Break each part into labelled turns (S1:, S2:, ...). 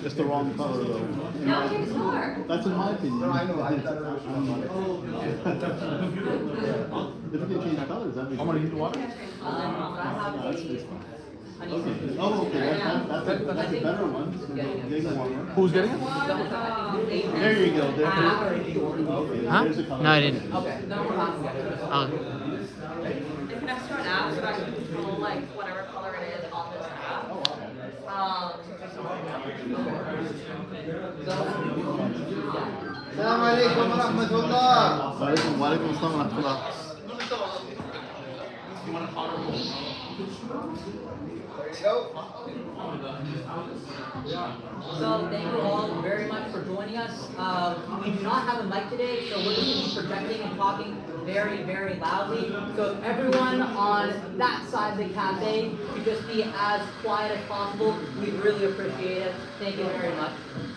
S1: It's the wrong color though.
S2: No, it's more.
S1: That's in my opinion.
S3: No, I know.
S1: If you can change colors, that'd be. I'm gonna use the water.
S2: I have
S1: That's
S2: the
S1: fine.
S2: honey.
S1: Okay. Oh, okay. That's a better one. Getting warmer. Who's getting it? There you go. There. Okay.
S4: Huh?
S1: There's the color.
S4: No, I didn't.
S2: Okay, no, we're not together.
S4: Oh.
S2: If you next to an app, so I can control like whatever color it is on this app.
S3: Assalamu alaikum wa rahmatullah.
S1: Walaikum assalam wa rahmatullah.
S2: So thank you all very much for joining us. We do not have a mic today, so we're going to be projecting and talking very, very loudly. So if everyone on that side of the cafe could just be as quiet as possible, we'd really appreciate it. Thank you very much.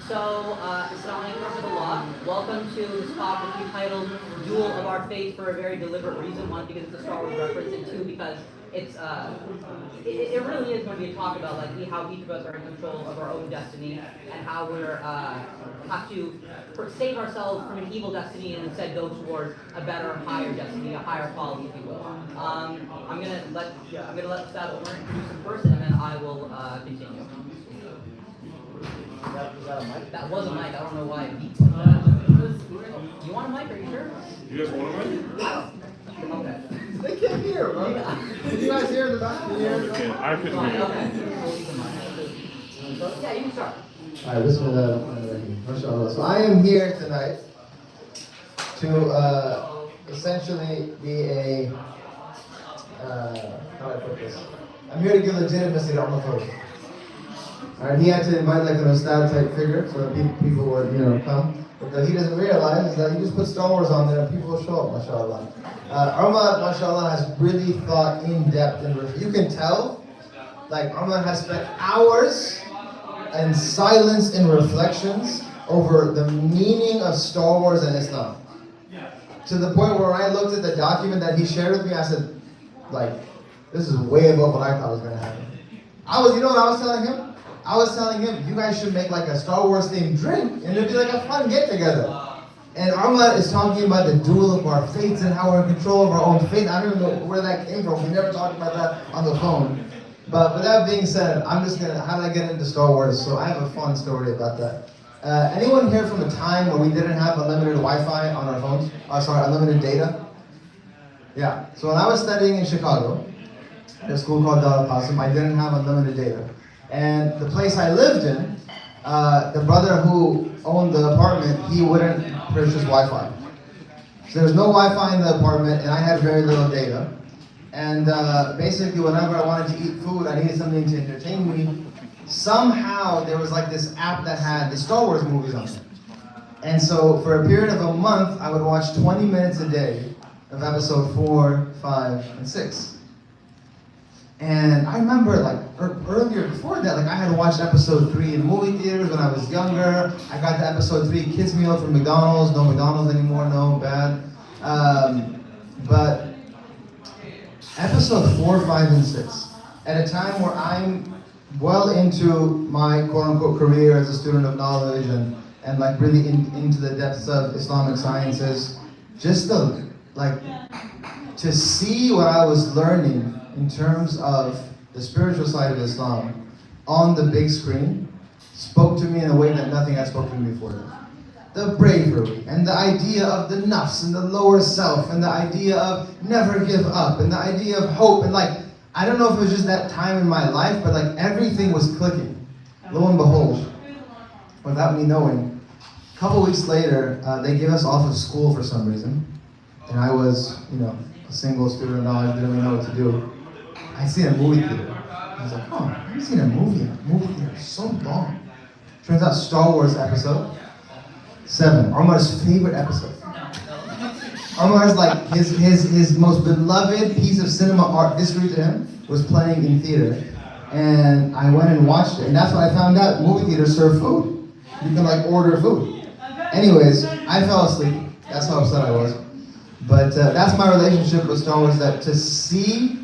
S2: So, Assalamu alaikum. Welcome to this talk which we titled Duel of Our Faith for a very deliberate reason. One, because it's a Star Wars reference, and two, because it's it really is going to be a talk about like how each of us are in control of our own destiny and how we're have to save ourselves from an evil destiny and instead go towards a better, higher destiny, a higher quality, if you will. I'm gonna let Ustad Omar introduce him first, and then I will continue.
S3: Was that a mic?
S2: That was a mic. I don't know why it beeps like that. You want a mic? Are you sure?
S5: You guys want a mic?
S2: Okay.
S3: They can't hear, bro. Can you guys hear in the back? Can you hear?
S5: I couldn't hear.
S2: Okay. Yeah, you can start.
S3: Alright, bismillah. MashaAllah. So I am here tonight to essentially be a, how do I put this? I'm here to give legitimacy to Umar Farooq. Alright, he had to invite like an Ustad type figure so that people would, come. But what he doesn't realize is that he just put Star Wars on there and people will show up, mashallah. Umar, mashallah, has really thought in depth and you can tell, like Umar has spent hours in silence and reflections over the meaning of Star Wars and Islam. To the point where when I looked at the document that he shared with me, I said, like, this is way above what I thought was gonna happen. You know what I was telling him? I was telling him, you guys should make like a Star Wars themed drink and it'd be like a fun get together. And Umar is talking about the duel of our fates and how we're in control of our own fate. I don't even know where that came from. We never talked about that on the phone. But with that being said, how did I get into Star Wars? So I have a fun story about that. Anyone here from a time where we didn't have unlimited Wi-Fi on our phones? Unlimited data? Yeah. So when I was studying in Chicago, at a school called Darth, I didn't have unlimited data. And the place I lived in, the brother who owned the apartment, he wouldn't purchase Wi-Fi. So there was no Wi-Fi in the apartment, and I had very little data. And basically, whenever I wanted to eat food, I needed something to entertain me. Somehow, there was like this app that had the Star Wars movies on it. And so, for a period of a month, I would watch 20 minutes a day of episode 4, 5, and 6. And I remember, like, earlier before that, like, I had watched episode 3 in movie theaters when I was younger. I got to episode 3 kids meal from McDonald's. No McDonald's anymore, no, bad. But episode 4, 5, and 6, at a time where I'm well into my quote-unquote career as a student of knowledge and like really into the depths of Islamic sciences, just to see what I was learning in terms of the spiritual side of Islam on the big screen spoke to me in a way that nothing had spoken to me before that. The bravery and the idea of the nafs and the lower self and the idea of never give up and the idea of hope and like, I don't know if it was just that time in my life, but like everything was clicking. Lo and behold, without me knowing, a couple weeks later, they gave us off of school for some reason. And I was, a single student of knowledge, didn't really know what to do. I seen a movie theater. I was like, oh, I haven't seen a movie in a movie theater so long. Turns out Star Wars episode 7, Omar's favorite episode. Omar's like, his most beloved piece of cinema art history to him was playing in theater. And I went and watched it, and that's when I found out movie theaters serve food. You can like order food. Anyways, I fell asleep. That's how upset I was. But that's my relationship with Star Wars, that to see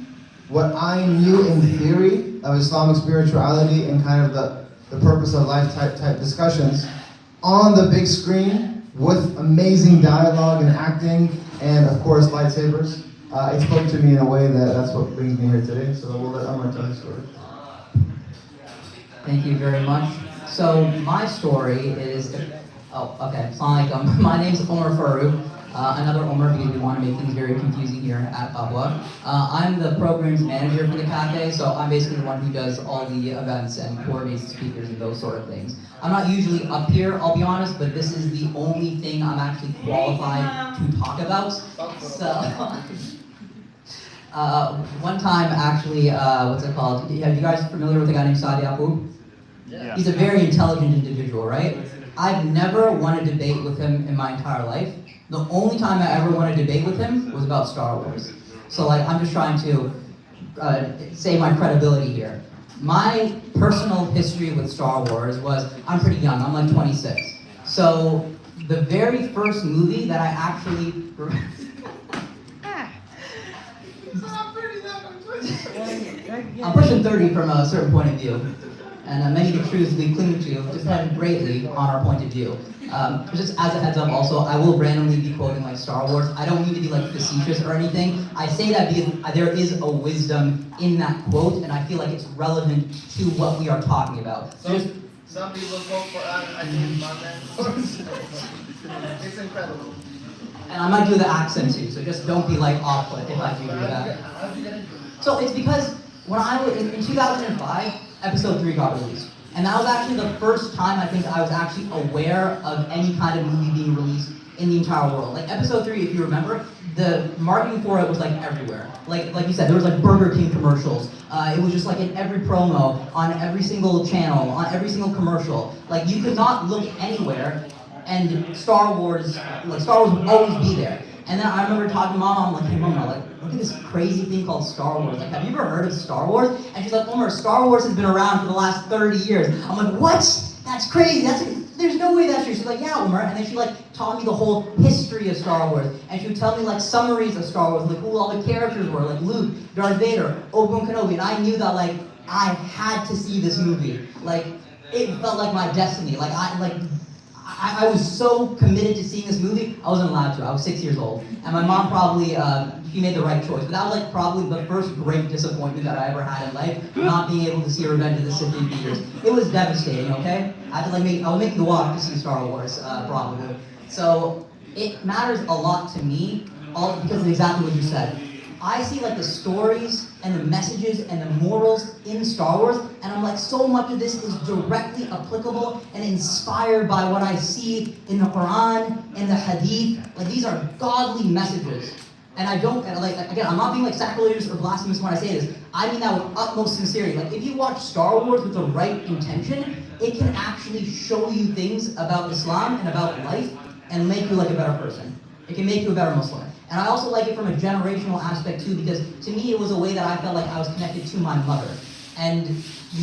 S3: what I knew in theory of Islamic spirituality and kind of the the purpose of life type discussions on the big screen with amazing dialogue and acting, and of course lightsabers. It spoke to me in a way that's what brings me here today. So we'll let Amar tell his story.
S2: Thank you very much. So my story is, Assalamu alaikum. My name is Omar Farouk. Another Omar because we want to make things very confusing here at Babwa. I'm the programs manager for the cafe, so I'm basically the one who does all the events and coordinates speakers and those sort of things. I'm not usually up here, I'll be honest, but this is the only thing I'm actually qualified to talk about. So, one time actually, what's it called? Are you guys familiar with a guy named Saad Yaqub?
S5: Yeah.
S2: He's a very intelligent individual, right? I've never won a debate with him in my entire life. The only time I ever won a debate with him was about Star Wars. So like, I'm just trying to say my credibility here. My personal history with Star Wars was, I'm pretty young, I'm like 26. So the very first movie that I actually I'm pushing 30 from a certain point of view. And many of the truths we cling to depend greatly on our point of view. Just as a heads up also, I will randomly be quoting like Star Wars. I don't mean to be like facetious or anything. I say that because there is a wisdom in that quote, and I feel like it's relevant to what we are talking about.
S3: Some people vote for Anakin, my man. It's incredible.
S2: And I might do the accent too, so just don't be like off-put if I do that. So it's because when I was in 2005, Episode 3 got released. And that was actually the first time I think I was actually aware of any kind of movie being released in the entire world. Like Episode 3, if you remember, the marketing for it was like everywhere. Like you said, there was like Burger King commercials. It was just like in every promo, on every single channel, on every single commercial. Like you could not look anywhere and Star Wars would always be there. And then I remember talking to Mom, I'm like, hey Mama, like, look at this crazy thing called Star Wars. Like, have you ever heard of Star Wars? And she's like, Omar, Star Wars has been around for the last 30 years. I'm like, what? That's crazy. There's no way that's true. She's like, yeah, Omar. And then she like taught me the whole history of Star Wars. And she would tell me like summaries of Star Wars, like who all the characters were, like Luke, Darth Vader, Obi-wan, Kenobi. And I knew that like I had to see this movie. Like it felt like my destiny. Like I was so committed to seeing this movie, I wasn't allowed to. I was 6 years old. And my mom probably, she made the right choice. But that was like probably the first great disappointment that I ever had in life, not being able to see Revenge of the Sith in theaters. It was devastating, okay? I was making the walk to see Star Wars, probably. So it matters a lot to me, all because of exactly what you said. I see like the stories and the messages and the morals in Star Wars, and I'm like, so much of this is directly applicable and inspired by what I see in the Quran and the Hadith. Like these are godly messages. And I don't, like, again, I'm not being like sacrilegious or blasphemous when I say this. I mean that with utmost sincerity. Like if you watch Star Wars with the right intention, it can actually show you things about Islam and about life and make you like a better person. It can make you a better Muslim. And I also like it from a generational aspect too, because to me it was a way that I felt like I was connected to my mother. And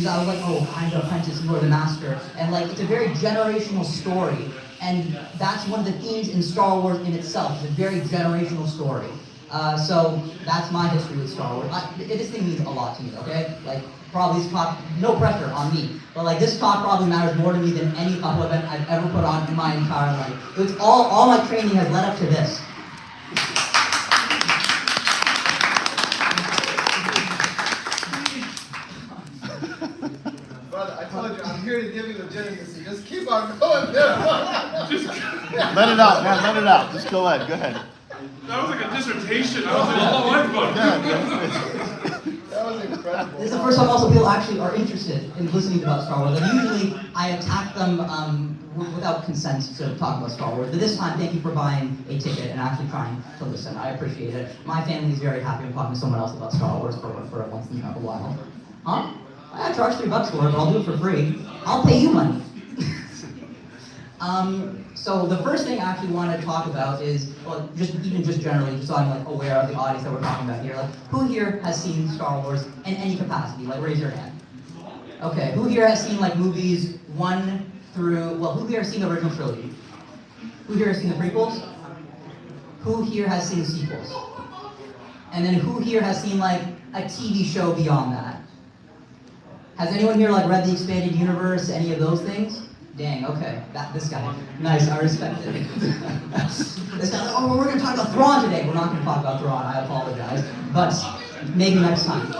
S2: I was like, oh, I'm the apprentice, you are the master. And like, it's a very generational story. And that's one of the themes in Star Wars in itself. It's a very generational story. So that's my history with Star Wars. This thing means a lot to me, okay? Like, probably this talk, no pressure on me, but like this talk probably matters more to me than any other event I've ever put on in my entire life. It's all my training has led up to this.
S3: Brother, I told you, I'm here to give you legitimacy. Just keep on going there.
S1: Let it out, man. Let it out. Just go ahead. Go ahead.
S5: That was like a dissertation. I was like, oh my God.
S3: That was incredible.
S2: This is the first time also people actually are interested in listening about Star Wars. And usually I attack them without consent to talk about Star Wars. But this time, thank you for buying a ticket and actually trying to listen. I appreciate it. My family is very happy I'm talking to someone else about Star Wars for once in a while. Huh? I charge $3 for it, but I'll do it for free. I'll pay you money. So the first thing I actually want to talk about is, well, just generally, just so I'm like aware of the audience that we're talking about here. Like, who here has seen Star Wars in any capacity? Like, raise your hand. Okay, who here has seen like movies 1 through? Well, who here has seen the original trilogy? Who here has seen the prequels? Who here has seen the sequels? And then who here has seen like a TV show beyond that? Has anyone here like read the expanded universe, any of those things? Dang, okay. This guy. Nice, I respect it. This guy, oh, we're gonna talk about Thrawn today. We're not gonna talk about Thrawn, I apologize. But maybe next time.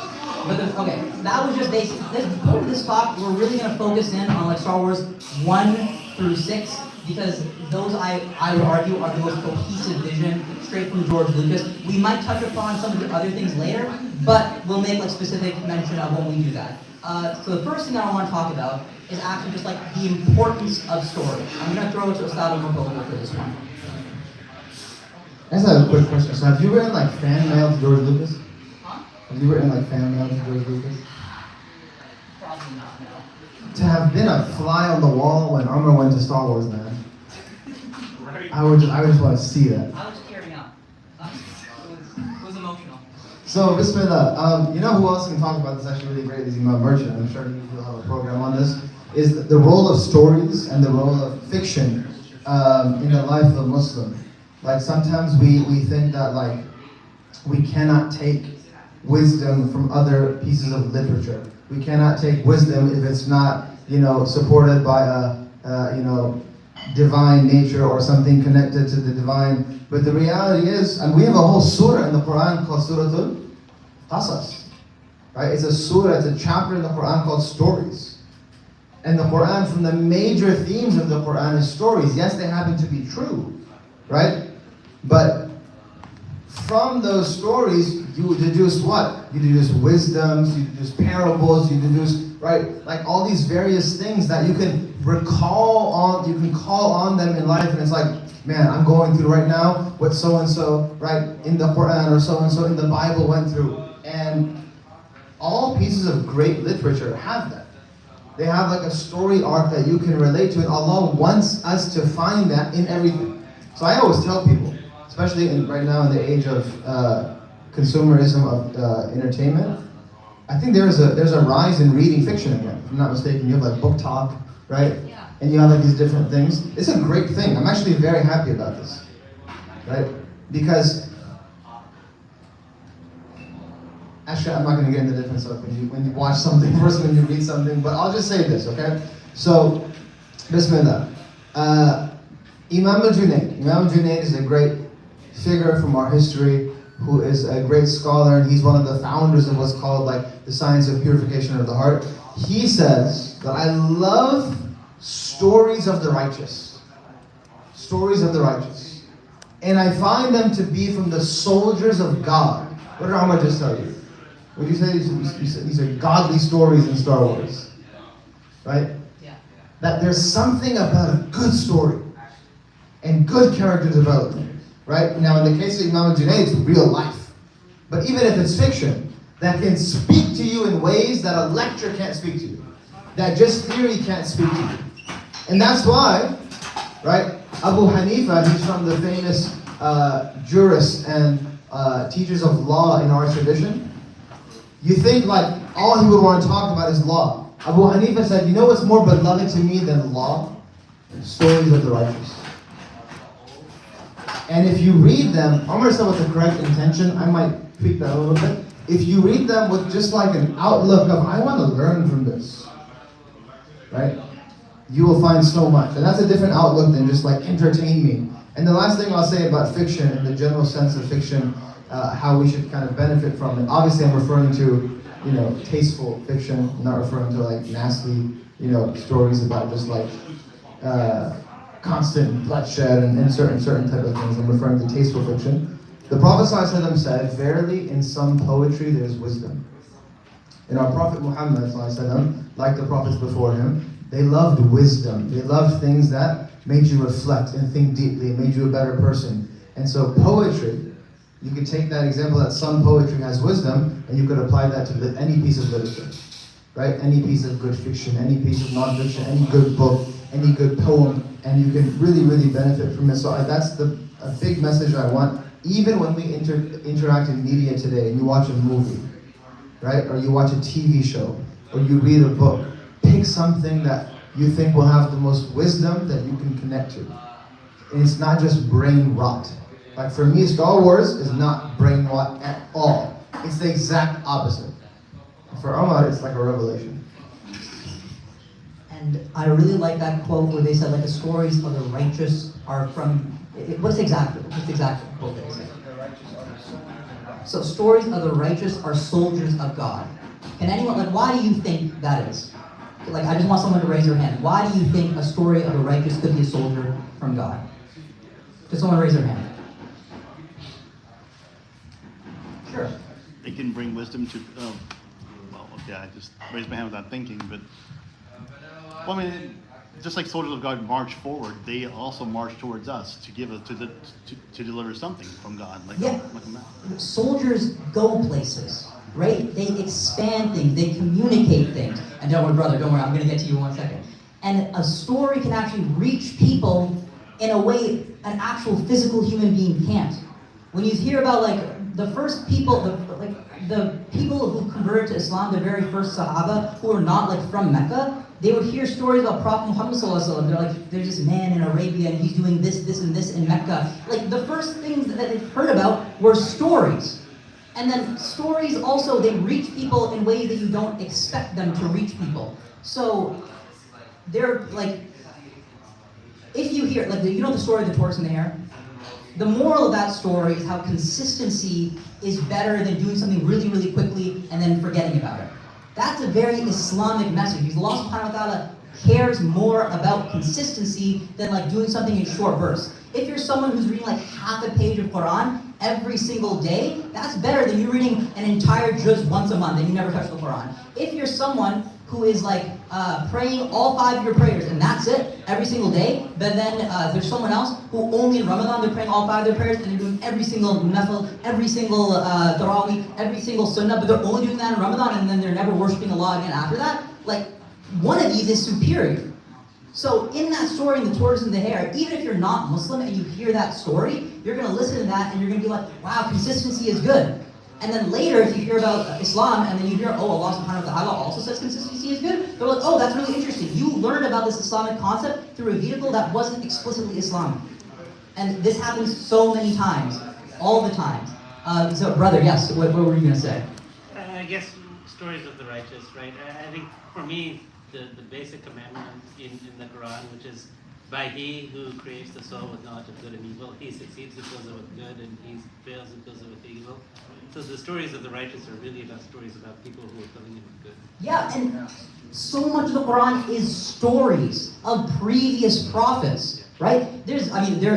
S2: But okay, that was just basic. Part of this talk, we're really gonna focus in on like Star Wars 1 through 6, because those I would argue are the most cohesive vision straight from George Lucas. We might touch upon some of the other things later, but we'll make like specific mention of when we do that. So the first thing that I want to talk about is actually just like the importance of story. I'm going to throw it to Ustad Mokola for this one.
S3: I just have a quick question. So have you written like fan mail to George Lucas?
S2: Huh?
S3: Have you written like fan mail to George Lucas?
S2: Probably not, no.
S3: To have been a fly on the wall when Armor went to Star Wars, man.
S5: Right.
S3: I just want to see that.
S2: I was tearing up. It was emotional.
S3: So, Bismillah, you know who else can talk about this actually really great is Imam Merchant. I'm sure he'll have a program on this. Is the role of stories and the role of fiction in the life of a Muslim. Like sometimes we think that like we cannot take wisdom from other pieces of literature. We cannot take wisdom if it's not, supported by a, divine nature or something connected to the divine. But the reality is, and we have a whole surah in the Quran called Suratul Qasas, right? It's a surah, it's a chapter in the Quran called stories. And the Quran, from the major themes of the Quran is stories. Yes, they happen to be true, right? But from those stories, you deduce what? You deduce wisdoms, you deduce parables, you deduce, right? Like all these various things that you can call on them in life, and it's like, man, I'm going through right now what so-and-so, right, in the Quran or so-and-so in the Bible went through. And all pieces of great literature have that. They have like a story arc that you can relate to, and Allah wants us to find that in everything. So I always tell people, especially right now in the age of consumerism of entertainment, I think there's a rise in reading fiction again. If I'm not mistaken, you have like book talk, right?
S2: Yeah.
S3: And you have like these different things. It's a great thing. I'm actually very happy about this, right? Because actually, I'm not going to get into the difference of when you watch something versus when you read something, but I'll just say this, okay? So, Bismillah. Imam al-Junayd. Imam al-Junayd is a great figure from our history who is a great scholar, and he's one of the founders of what's called like the science of purification of the heart. He says that I love stories of the righteous. Stories of the righteous. And I find them to be from the soldiers of God. What did Amr just tell you? Would you say these are godly stories in Star Wars? Right?
S2: Yeah.
S3: That there's something about a good story and good character development. Right? Now in the case of Imam al-Junayd, it's real life. But even if it's fiction, that can speak to you in ways that a lecture can't speak to you. That just theory can't speak to you. And that's why, right, Abu Hanifa, he's from the famous jurists and teachers of law in our tradition. You think like all he would want to talk about is law. Abu Hanifa said, you know what's more beloved to me than law? Stories of the righteous. And if you read them, I'm going to say with the correct intention, I might tweak that a little bit. If you read them with just like an outlook of, I want to learn from this, right? You will find so much. And that's a different outlook than just like entertain me. And the last thing I'll say about fiction, in the general sense of fiction, how we should kind of benefit from it. Obviously I'm referring to, tasteful fiction, I'm not referring to like nasty, stories about just like constant bloodshed and certain type of things. I'm referring to tasteful fiction. The Prophet ﷺ said, verily in some poetry there is wisdom. And our Prophet Muhammad ﷺ, like the prophets before him, they loved wisdom. They loved things that made you reflect and think deeply, made you a better person. And so poetry, you could take that example that some poetry has wisdom, and you could apply that to any piece of literature, right? Any piece of good fiction, any piece of non-fiction, any good book, any good poem, and you can really, really benefit from it. So that's a big message I want. Even when we interact in media today, and you watch a movie, right? Or you watch a TV show, or you read a book, pick something that you think will have the most wisdom that you can connect to. And it's not just brain rot. Like for me, Star Wars is not brain rot at all. It's the exact opposite. For Omar, it's like a revelation.
S2: And I really like that quote where they said, like, the stories of the righteous are from, what's the exact quote they say? So stories of the righteous are soldiers of God. Can anyone, like, why do you think that is? Like, I just want someone to raise their hand. Why do you think a story of the righteous could be a soldier from God? Just someone raise their hand. Sure.
S1: It can bring wisdom to, well, okay, I just raised my hand without thinking, but, well, I mean, just like soldiers of God march forward, they also march towards us to give us, to deliver something from God, like,
S2: Yeah.
S1: like a map.
S2: Soldiers go places, right? They expand things, they communicate things. And don't worry, brother, don't worry, I'm gonna get to you in 1 second. And a story can actually reach people in a way an actual physical human being can't. When you hear about, like, the first people, the people who converted to Islam, the very first Sahaba, who were not, like, from Mecca, they would hear stories about Prophet Muhammad ﷺ. They're like, there's this man in Arabia and he's doing this, this, and this in Mecca. Like, the first things that they've heard about were stories. And then stories also, they reach people in ways that you don't expect them to reach people. So, they're like, if you hear, like, you know the story of the tortoise and the hare? The moral of that story is how consistency is better than doing something really, really quickly and then forgetting about it. That's a very Islamic message, because Allah subhanahu wa ta'ala cares more about consistency than, like, doing something in short bursts. If you're someone who's reading like half a page of Quran every single day, that's better than you reading an entire juz once a month and you never touch the Quran. If you're someone who is like praying all 5 of your prayers and that's it every single day, but then there's someone else who only in Ramadan they're praying all 5 of their prayers and they're doing every single nafil, every single tarawih, every single sunnah, but they're only doing that in Ramadan and then they're never worshiping Allah again after that, like, one of these is superior. So in that story, in the tortoise and the hare, even if you're not Muslim and you hear that story, you're going to listen to that and you're going to be like, wow, consistency is good. And then later, if you hear about Islam and then you hear, oh, Allah subhanahu wa ta'ala also says consistency is good, they're like, oh, that's really interesting. You learned about this Islamic concept through a vehicle that wasn't explicitly Islamic. And this happens so many times, all the time. So brother, yes, what were you going to say?
S4: I guess stories of the righteous, right? I think for me, the basic commandment in the Quran, which is by he who creates the soul with knowledge of good and evil, he succeeds who fills it with good and he fails who fills it with evil. So the stories of the righteous are really about stories about people who are filling it with good.
S2: Yeah, and so much of the Quran is stories of previous prophets, right? There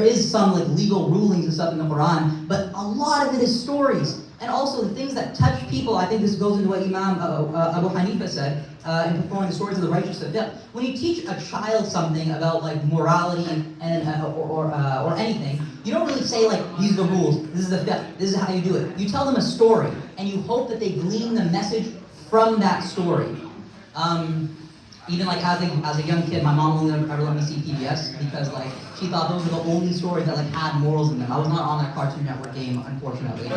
S2: is some like legal rulings and stuff in the Quran, but a lot of it is stories. And also the things that touch people, I think this goes into what Imam Abu Hanifa said in performing the stories of the righteous of death. When you teach a child something about like morality and or anything, you don't really say like, these are the rules, this is the fiqh, this is how you do it. You tell them a story, and you hope that they glean the message from that story. Even like as a young kid, my mom only ever let me see PBS because like she thought those were the only stories that like had morals in them. I was not on that Cartoon Network game, unfortunately.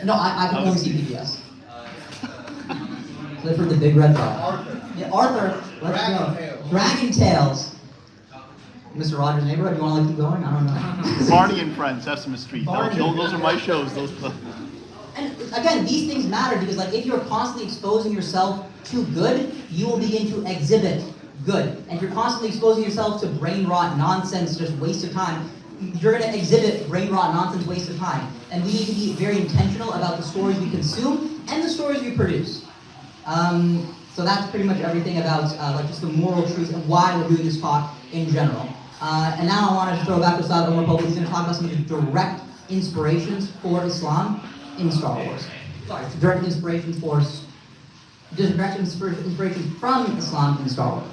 S2: No, I can only see PBS. Clifford the Big Red Dog.
S3: Arthur.
S2: Yeah, Arthur. Let's go. Dragon Tales. Mr. Rogers' Neighborhood. You want to like keep going? I don't know.
S1: Barney and Friends, Sesame Street.
S2: Barney.
S1: Those are my shows. Those.
S2: And again, these things matter because like if you're constantly exposing yourself to good, you will begin to exhibit good. And if you're constantly exposing yourself to brain rot nonsense, just waste of time, you're going to exhibit brain rot nonsense, waste of time. And we need to be very intentional about the stories we consume and the stories we produce. So that's pretty much everything about like just the moral truths and why we're doing this talk in general. And now I want to throw back to Ustad Omar Pope. He's going to talk about some of the direct inspirations for Islam in Star Wars. Sorry, direct inspirations from Islam in Star Wars.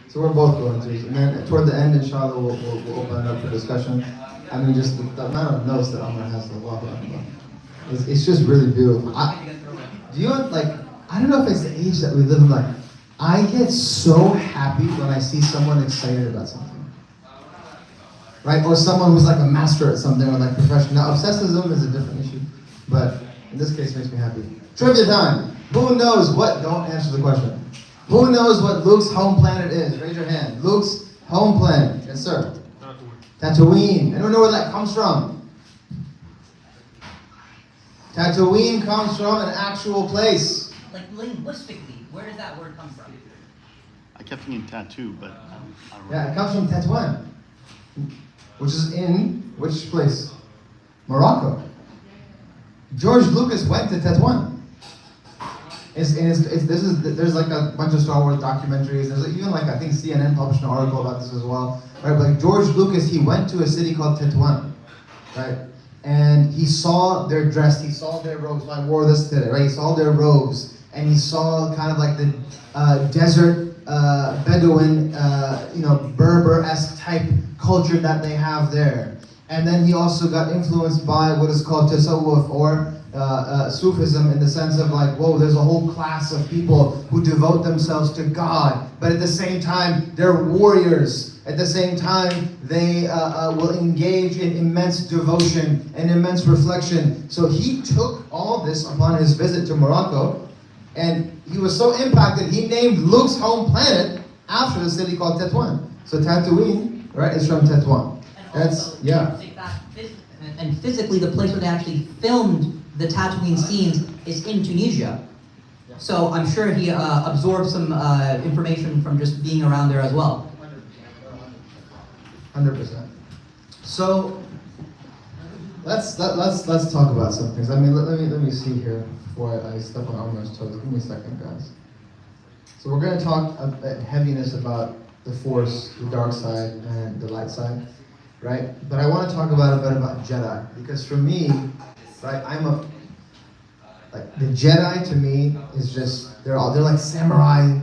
S3: So we're both going to, and then toward the end, inshallah, we'll open it up for discussion. I mean, just the amount of notes that Omar has to walk around. It's just really beautiful. Do you like? I don't know if it's the age that we live in. Like, I get so happy when I see someone excited about something, right? Or someone who's like a master at something or like professional. Now, obsessivism is a different issue, but in this case, it makes me happy. Trivia time. Who knows what? Don't answer the question. Who knows what Luke's home planet is? Raise your hand. Luke's home planet. Yes, sir. Tatooine. Anyone know where that comes from? Tatooine comes from an actual place.
S2: Like linguistically, Where does that word come from?
S1: I kept thinking tattoo, but I don't know.
S3: Yeah, it comes from Tetuan, which is in which place? Morocco. George Lucas went to Tetuan. There's like a bunch of Star Wars documentaries. There's even like, I think CNN published an article about this as well. Right, but like George Lucas, he went to a city called Tetuan, right? And he saw their dress, he saw their robes. I wore this today, right? He saw their robes, and he saw kind of like the desert Bedouin, Berber-esque type culture that they have there. And then he also got influenced by what is called tasawwuf, or Sufism, in the sense of like, whoa, there's a whole class of people who devote themselves to God, but at the same time, they're warriors. At the same time, they will engage in immense devotion and immense reflection. So he took all this upon his visit to Morocco, and he was so impacted, he named Luke's home planet after the city called Tetuan. So Tatooine, right, is from Tetuan.
S2: And physically, the place where they actually filmed the Tatooine scenes is in Tunisia. So I'm sure he absorbed some information from just being around there as well.
S3: 100%. So let's talk about some things. I mean, let me see here before I step on Amar's toes. Give me a second, guys. So we're going to talk a heaviness about the Force, the dark side, and the light side, right? But I want to talk about a bit about Jedi, because for me, right, the Jedi to me is just, they're like samurai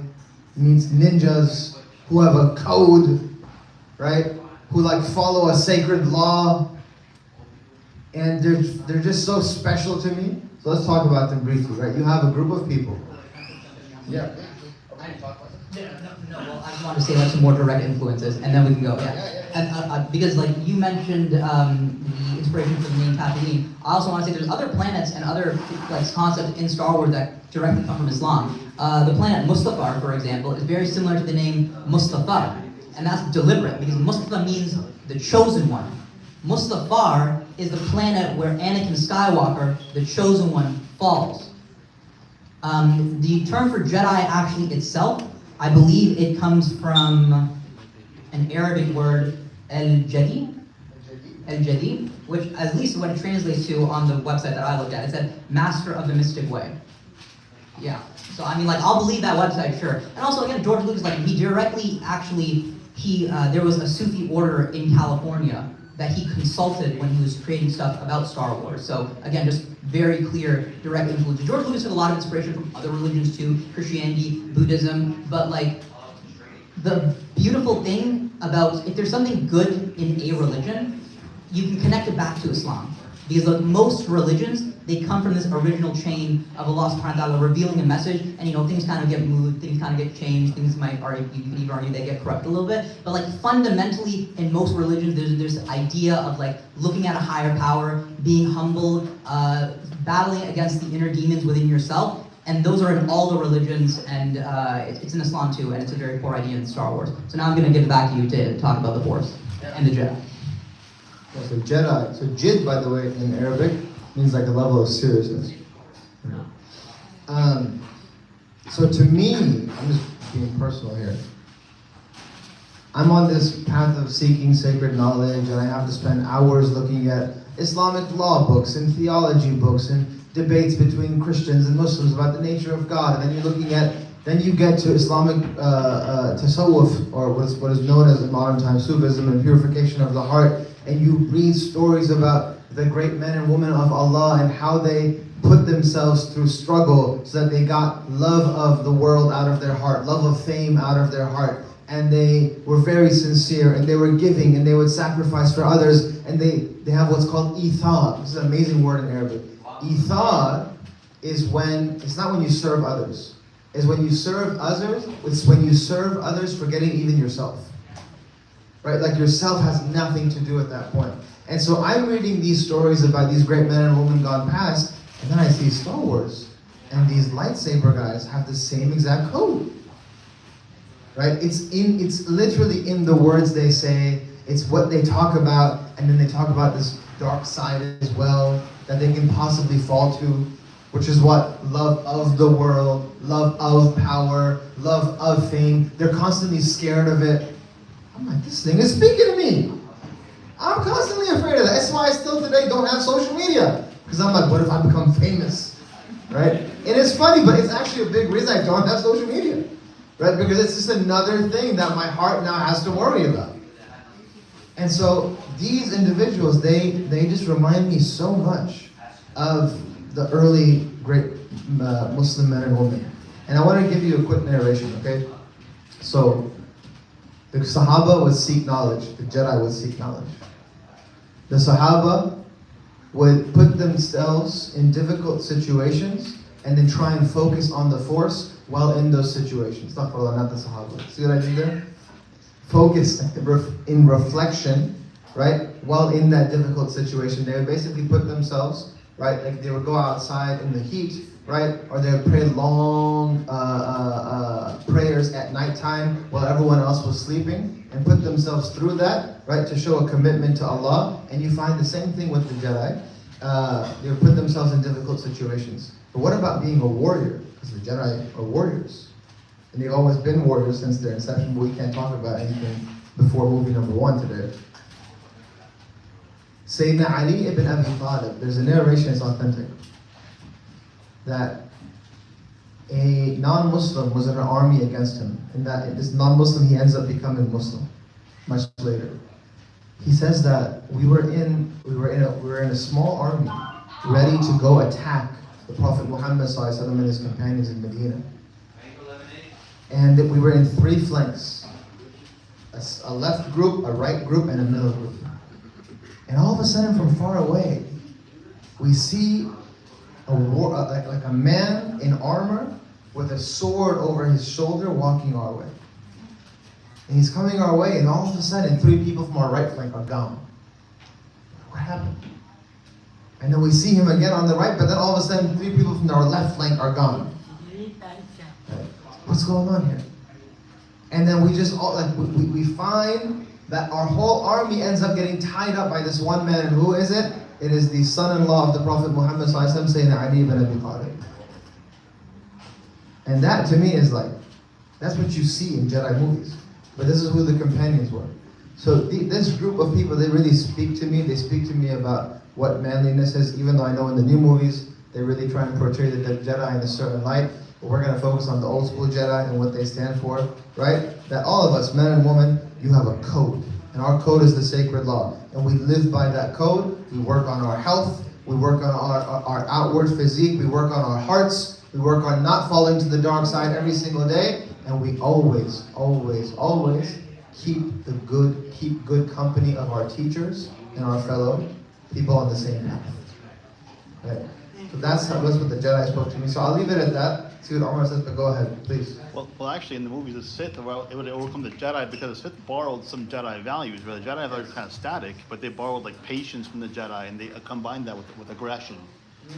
S3: meets ninjas who have a code, right? Who like follow a sacred law, and they're just so special to me. So let's talk about them briefly, right? You have a group of people. Yeah.
S2: No, well, I just wanted to say like some more direct influences, and then we can go. Yeah. And because like you mentioned the inspiration from the name Tatooine, I also want to say there's other planets and other like concepts in Star Wars that directly come from Islam. The planet Mustafar, for example, is very similar to the name Mustafa, and that's deliberate because Mustafa means the chosen one. Mustafar is the planet where Anakin Skywalker, the chosen one, falls. The term for Jedi actually itself, I believe it comes from an Arabic word, al-jadi, which at least what it translates to on the website that I looked at, it said master of the mystic way. Yeah, so I mean, like, I'll believe that website, sure. And also, again, George Lucas, like, he directly, actually, there was a Sufi order in California that he consulted when he was creating stuff about Star Wars. So again, just very clear, direct influence. George Lucas took a lot of inspiration from other religions too, Christianity, Buddhism, but like, the beautiful thing about, if there's something good in a religion, you can connect it back to Islam. Because like most religions, they come from this original chain of Allah subhanahu wa ta'ala revealing a message, and things kind of get moved, things kind of get changed, things might argue, you can even argue they get corrupt a little bit, but like fundamentally in most religions, there's this idea of like looking at a higher power, being humble, battling against the inner demons within yourself, and those are in all the religions, and it's in Islam too, and it's a very core idea in Star Wars. So now I'm going to give it back to you to talk about the Force and the Jedi.
S3: So Jedi, so Jid, by the way, in Arabic, means like a level of seriousness. So to me, I'm just being personal here. I'm on this path of seeking sacred knowledge, and I have to spend hours looking at Islamic law books and theology books and debates between Christians and Muslims about the nature of God. And then you get to Islamic tasawwuf, or what is known as in modern times Sufism, and purification of the heart. And you read stories about the great men and women of Allah and how they put themselves through struggle so that they got love of the world out of their heart, love of fame out of their heart. And they were very sincere, and they were giving, and they would sacrifice for others, and they have what's called ithar. This is an amazing word in Arabic. Ithar is it's not when you serve others. It's when you serve others, it's when you serve others forgetting even yourself. Right? Like yourself has nothing to do at that point. And so I'm reading these stories about these great men and women gone past, and then I see Star Wars, and these lightsaber guys have the same exact code. Right? It's literally in the words they say, it's what they talk about, and then they talk about this dark side as well that they can possibly fall to. which is what? Love of the world, love of power, love of fame. They're constantly scared of it. I'm like, this thing is speaking to me. I'm constantly afraid of that. That's why I still today don't have social media. Because I'm like, what if I become famous? Right? And it's funny, but it's actually a big reason I don't have social media. Right? Because it's just another thing that my heart now has to worry about. And so these individuals, they just remind me so much of the early great Muslim men and women. And I want to give you a quick narration, okay? So the Sahaba would seek knowledge, the Jedi would seek knowledge. The Sahaba would put themselves in difficult situations and then try and focus on the Force while in those situations. Astaghfirullah, not the Sahaba. See what I did there? Focus in reflection, right? While in that difficult situation, they would basically put themselves, right? Like they would go outside in the heat, right? Or they would pray long prayers at nighttime while everyone else was sleeping and put themselves through that, right? To show a commitment to Allah. And you find the same thing with the Jedi. They would put themselves in difficult situations. But what about being a warrior? Because the Jedi are warriors. And they've always been warriors since their inception, but we can't talk about anything before movie number 1 today. Sayyidina Ali ibn Abi Talib, there's a narration, it's authentic, that a non-Muslim was in an army against him, and that this non-Muslim, he ends up becoming Muslim much later. He says that we were in a small army ready to go attack the Prophet Muhammad and his companions in Medina. And that we were in 3 flanks, a left group, a right group, and a middle group. And all of a sudden, from far away, we see like a man in armor with a sword over his shoulder walking our way. And he's coming our way, and all of a sudden, 3 people from our right flank are gone. What happened? And then we see him again on the right, but then all of a sudden, 3 people from our left flank are gone. What's going on here? And then we just all we find that our whole army ends up getting tied up by this one man. And who is it? It is the son-in-law of the Prophet Muhammad Sayyidina Ali ibn Abi Talib. And that to me is like, that's what you see in Jedi movies. But this is who the companions were. So this group of people, they really speak to me. They speak to me about what manliness is, even though I know in the new movies, they really try and portray the Jedi in a certain light. But we're going to focus on the old school Jedi and what they stand for, right? That all of us, men and women, you have a code. And our code is the sacred law. And we live by that code. We work on our health. We work on our outward physique. We work on our hearts. We work on not falling to the dark side every single day. And we always, always, always keep good company of our teachers and our fellow people on the same path. Right? So that's what the Jedi spoke to me. So I'll leave it at that. See what Omar says, but go ahead, please.
S1: Well, actually, in the movies, the Sith, well, it would overcome the Jedi because the Sith borrowed some Jedi values. Where the Jedi are kind of static, but they borrowed like patience from the Jedi, and they combined that with aggression.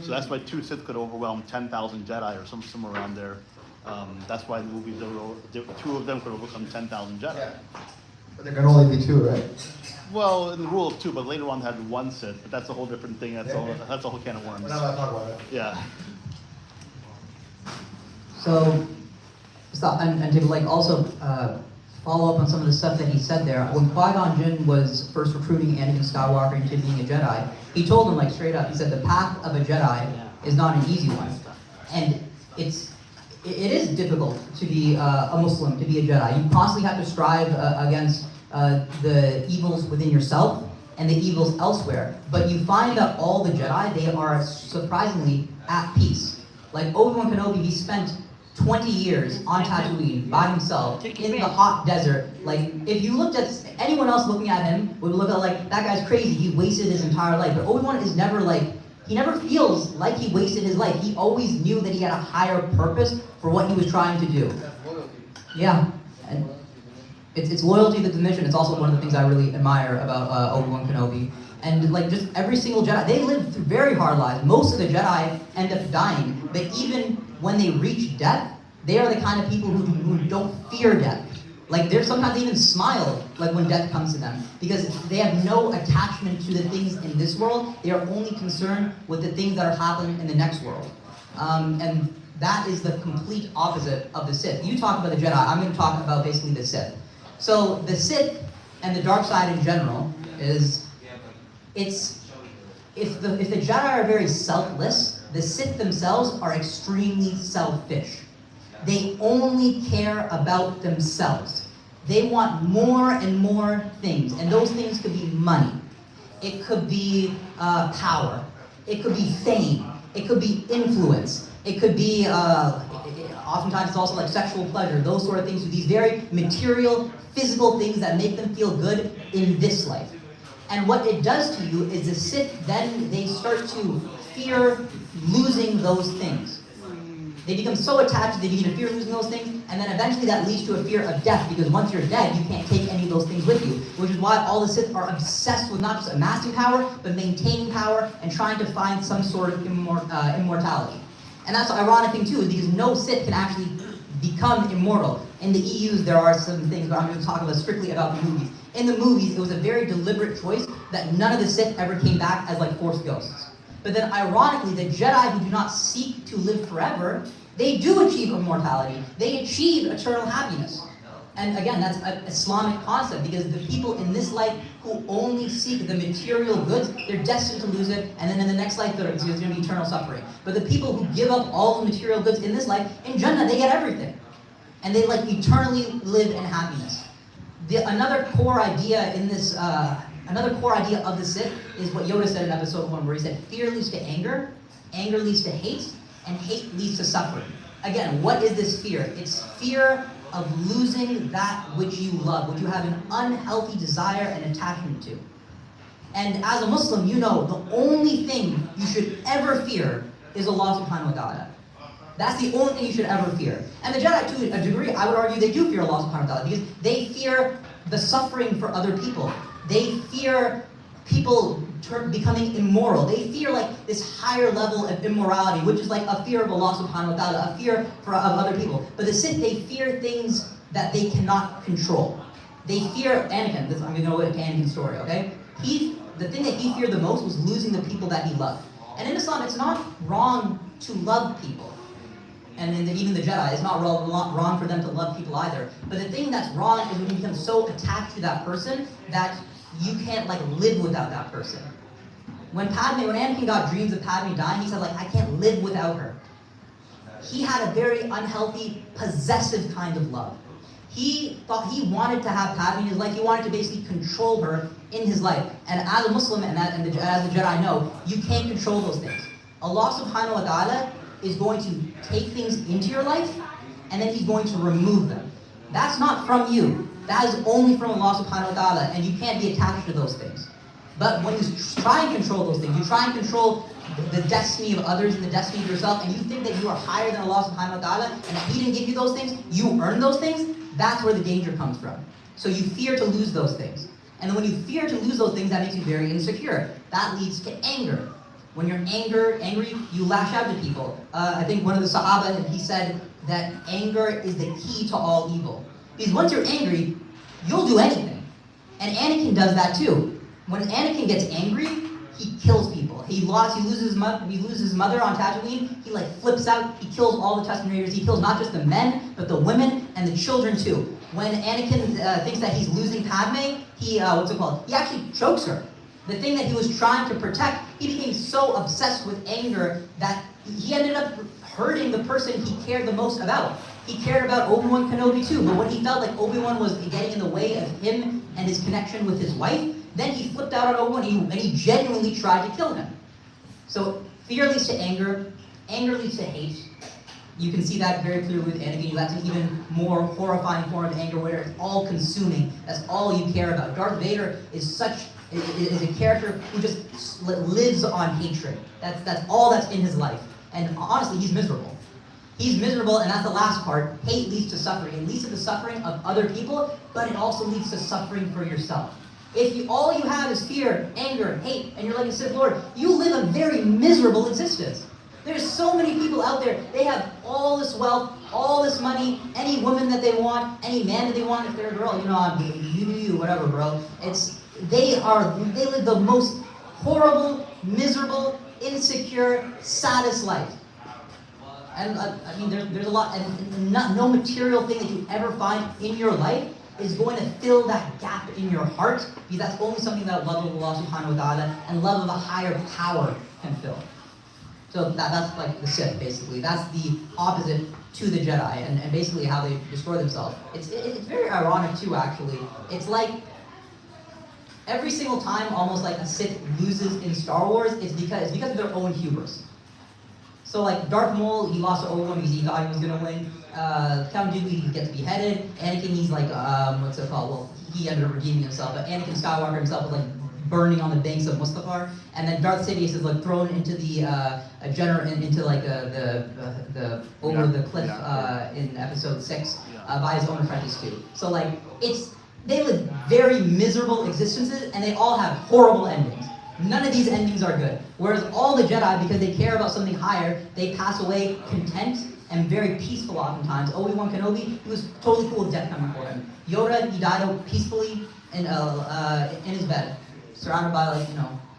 S1: So that's why 2 Sith could overwhelm 10,000 Jedi or somewhere around there. That's why in the movies, 2 of them could overcome 10,000 Jedi.
S3: Yeah. But there can only be 2, right?
S1: Well, in the rule of 2, but later on they had 1 Sith, but that's a whole different thing. That's a whole can of worms.
S3: We're not going to talk about it.
S1: Yeah.
S2: So, stop, and to like also follow up on some of the stuff that he said there. When Qui-Gon Jinn was first recruiting Anakin Skywalker into being a Jedi, he told him like straight up, he said the path of a Jedi is not an easy one. And it is difficult to be a Muslim, to be a Jedi. You constantly have to strive against the evils within yourself and the evils elsewhere. But you find that all the Jedi, they are surprisingly at peace. Like Obi-Wan Kenobi, he spent 20 years on Tatooine by himself in the hot desert. Like, if you looked at anyone else looking at him, would look at like, that guy's crazy, he wasted his entire life. But Obi-Wan is never like, he never feels like he wasted his life. He always knew that he had a higher purpose for what he was trying to do. Yeah, and it's loyalty to the mission. It's also one of the things I really admire about Obi-Wan Kenobi. And like just every single Jedi, they live through very hard lives. Most of the Jedi end up dying, but even when they reach death, they are the kind of people who don't fear death. Like they're sometimes even smile like when death comes to them because they have no attachment to the things in this world. They are only concerned with the things that are happening in the next world. And that is the complete opposite of the Sith. You talk about the Jedi, I'm going to talk about basically the Sith. So the Sith and the dark side in general is, if the Jedi are very selfless, the Sith themselves are extremely selfish. They only care about themselves. They want more and more things, and those things could be money. It could be power. It could be fame. It could be influence. It could be, oftentimes it's also like sexual pleasure, those sort of things, these very material, physical things that make them feel good in this life. And what it does to you is the Sith, then they start to fear losing those things. They become so attached, they begin to fear losing those things, and then eventually that leads to a fear of death, because once you're dead, you can't take any of those things with you, which is why all the Sith are obsessed with not just amassing power, but maintaining power and trying to find some sort of immortality. And that's the ironic thing too, is because no Sith can actually become immortal. In the EUs, there are some things, but I'm going to talk about strictly about the movies. In the movies, it was a very deliberate choice that none of the Sith ever came back as like Force ghosts. But then ironically, the Jedi who do not seek to live forever, they do achieve immortality. They achieve eternal happiness. And again, that's an Islamic concept, because the people in this life who only seek the material goods, they're destined to lose it, and then in the next life, there's going to be eternal suffering. But the people who give up all the material goods in this life, in Jannah, they get everything. And they like eternally live in happiness. Another core idea in this, another core idea of the Sith is what Yoda said in episode 1, where he said, fear leads to anger leads to hate, and hate leads to suffering. Again, what is this fear? It's fear of losing that which you love, which you have an unhealthy desire and attachment to. And as a Muslim, you know the only thing you should ever fear is Allah subhanahu wa ta'ala. That's the only thing you should ever fear. And the Jedi, to a degree, I would argue they do fear Allah subhanahu wa ta'ala, because they fear the suffering for other people. They fear people becoming immoral. They fear like this higher level of immorality, which is like a fear of Allah subhanahu wa ta'ala, a fear of other people. But the Sith, they fear things that they cannot control. They fear Anakin. I'm going to go into Anakin's story, okay? The thing that he feared the most was losing the people that he loved. And in Islam, it's not wrong to love people. And even the Jedi, it's not wrong for them to love people either. But the thing that's wrong is when you become so attached to that person that you can't like live without that person. When Anakin got dreams of Padme dying, he said like, I can't live without her. He had a very unhealthy, possessive kind of love. He thought he wanted to have Padme in his life. He wanted to basically control her in his life. And as a Muslim, as the Jedi know, you can't control those things. Allah subhanahu wa ta'ala is going to take things into your life, and then he's going to remove them. That's not from you. That is only from Allah subhanahu wa ta'ala, and you can't be attached to those things. But when you try and control those things, you try and control the destiny of others and the destiny of yourself, and you think that you are higher than Allah subhanahu wa ta'ala, and that he didn't give you those things, you earn those things, that's where the danger comes from. So you fear to lose those things. And then when you fear to lose those things, that makes you very insecure. That leads to anger. When you're angry, you lash out to people. I think one of the Sahaba, he said that anger is the key to all evil. Because once you're angry, you'll do anything. And Anakin does that too. When Anakin gets angry, he kills people. He loses his mother on Tatooine. He like flips out. He kills all the Tusken Raiders. He kills not just the men, but the women and the children too. When Anakin thinks that he's losing Padme, he actually chokes her. The thing that he was trying to protect, he became so obsessed with anger that he ended up hurting the person he cared the most about. He cared about Obi-wan Kenobi too, but when he felt like Obi-Wan was getting in the way of him and his connection with his wife, then he flipped out on Obi-Wan and he genuinely tried to kill him. So fear leads to anger leads to hate. You can see that very clearly with Anakin. That's an even more horrifying form of anger where it's all consuming. That's all you care about. Darth Vader is a character who just lives on hatred. That's all that's in his life. And honestly, he's miserable. He's miserable, and that's the last part. Hate leads to suffering. It leads to the suffering of other people, but it also leads to suffering for yourself. If all you have is fear, anger, hate, and you're like a Sith Lord, you live a very miserable existence. There's so many people out there, they have all this wealth, all this money, any woman that they want, any man that they want, if they're a girl, you, whatever, bro. They live the most horrible, miserable, insecure, saddest life. And I mean, there's a lot, and no material thing that you ever find in your life is going to fill that gap in your heart, because that's only something that love of Allah subhanahu wa ta'ala and love of a higher power can fill. So that's like the Sith, basically. That's the opposite to the Jedi, and basically how they destroy themselves. It's very ironic too, actually. It's like every single time almost like a Sith loses in Star Wars, it's because of their own hubris. So like Darth Maul, he lost to Obi-wan because he thought he was gonna win. Count Dooku, he gets beheaded. Anakin, he's like, what's it called? Well, he ended up redeeming himself, but Anakin Skywalker himself was like burning on the banks of Mustafar, and then Darth Sidious is like thrown into the into like the over the cliff in Episode 6 by his own apprentice too. So like they live very miserable existences, and they all have horrible endings. None of these endings are good. Whereas all the Jedi, because they care about something higher, they pass away content and very peaceful oftentimes. Obi-Wan Kenobi, he was totally cool with death coming for him. Yoda, he died out peacefully in his bed, surrounded by like,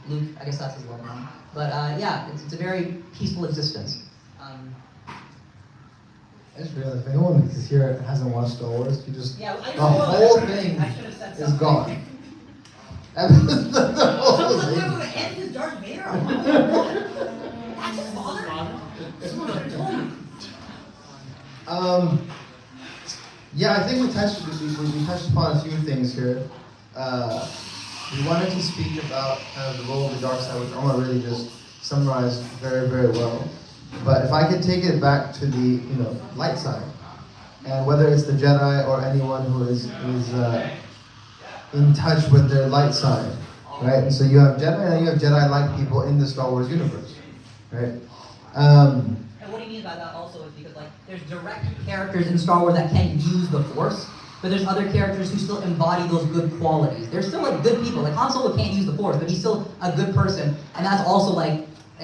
S2: Luke. I guess that's his loved one. But yeah, it's a very peaceful existence.
S3: I just realized if anyone is here and hasn't watched Star Wars, you just
S2: Yeah,
S3: the whole thing is gone. The whole thing.
S2: The end is Darth Vader. That's his father.
S3: Yeah, I think we touched upon a few things here. We wanted to speak about kind of the role of the dark side, which I'm gonna really just summarize very, very well. But if I could take it back to the light side, and whether it's the Jedi or anyone who is in touch with their light side, right? And so you have Jedi and you have Jedi-like people in the Star Wars universe, right?
S2: And what do you mean by that also is because there's direct characters in Star Wars that can't use the Force, but there's other characters who still embody those good qualities. They're still good people. Like Han Solo can't use the Force, but he's still a good person, and that's also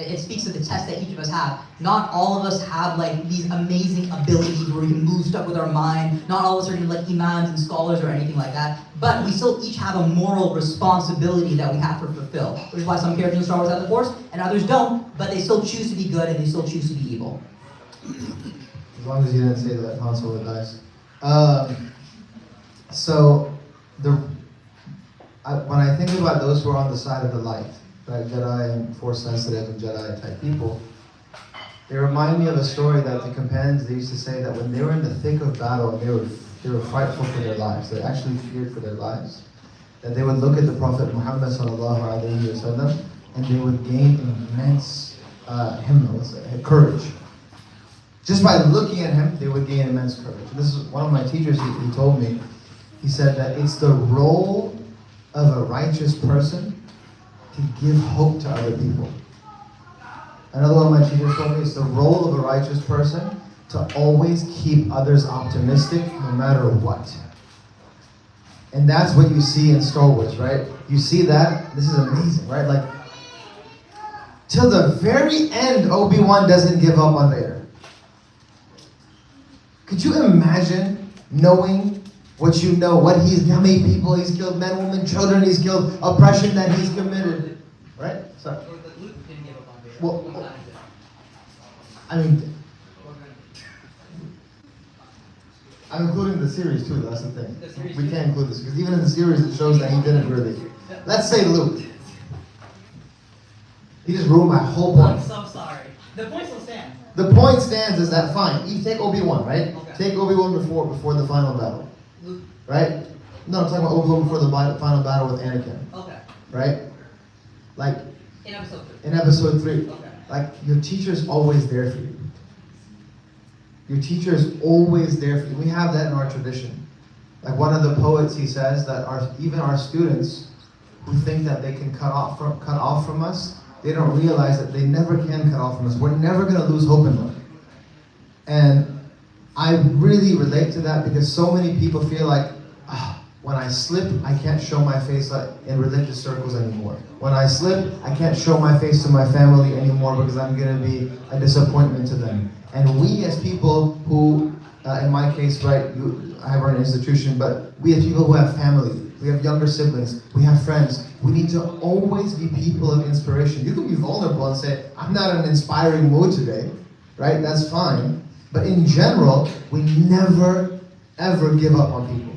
S2: it speaks to the test that each of us have. Not all of us have these amazing abilities where we can move stuff with our mind. Not all of us are imams and scholars or anything like that. But we still each have a moral responsibility that we have to fulfill. Which is why some characters in Star Wars have the Force and others don't, but they still choose to be good and they still choose to be evil.
S3: As long as you didn't say that Han Solo dies. When I think about those who are on the side of the light, right, Jedi and Force sensitive and Jedi type people, they remind me of a story that the companions, they used to say that when they were in the thick of battle and they were frightful for their lives, they actually feared for their lives, that they would look at the Prophet Muhammad sallallahu alaihi wasallam and they would gain immense courage. Just by looking at him, they would gain immense courage. And this is one of my teachers, he told me, he said that it's the role of a righteous person to give hope to other people. Another one of my teachers told me it's the role of a righteous person to always keep others optimistic no matter what. And that's what you see in Star Wars, right? You see that, this is amazing, right? Till the very end, Obi-Wan doesn't give up on Vader. Could you imagine knowing what you know, how many people he's killed, men, women, children he's killed, oppression that he's committed, right? Sorry. Well, I'm including the series too, that's the thing. We can't include this, because even in the series it shows that he didn't really. Let's say Luke. He just ruined my whole point.
S2: I'm so sorry. The point still stands.
S3: The point stands is that, fine, you take Obi-Wan, right?
S2: Okay.
S3: Take Obi-Wan before the final battle.
S2: Luke.
S3: Right? No, I'm talking about Obi-Wan before the final battle with Anakin.
S2: Okay.
S3: Right?
S2: In episode 3.
S3: In episode 3.
S2: Okay.
S3: Your teacher's always there for you. Your teacher is always there for you. We have that in our tradition. One of the poets, he says that even our students who think that they can cut off from us, they don't realize that they never can cut off from us. We're never going to lose hope in them. And I really relate to that because so many people feel like, when I slip, I can't show my face in religious circles anymore. When I slip, I can't show my face to my family anymore because I'm going to be a disappointment to them. And we as people who, in my case, right, I run an institution, but we as people who have family, we have younger siblings, we have friends, we need to always be people of inspiration. You can be vulnerable and say, I'm not in an inspiring mood today. right? That's fine. But in general, we never, ever give up on people.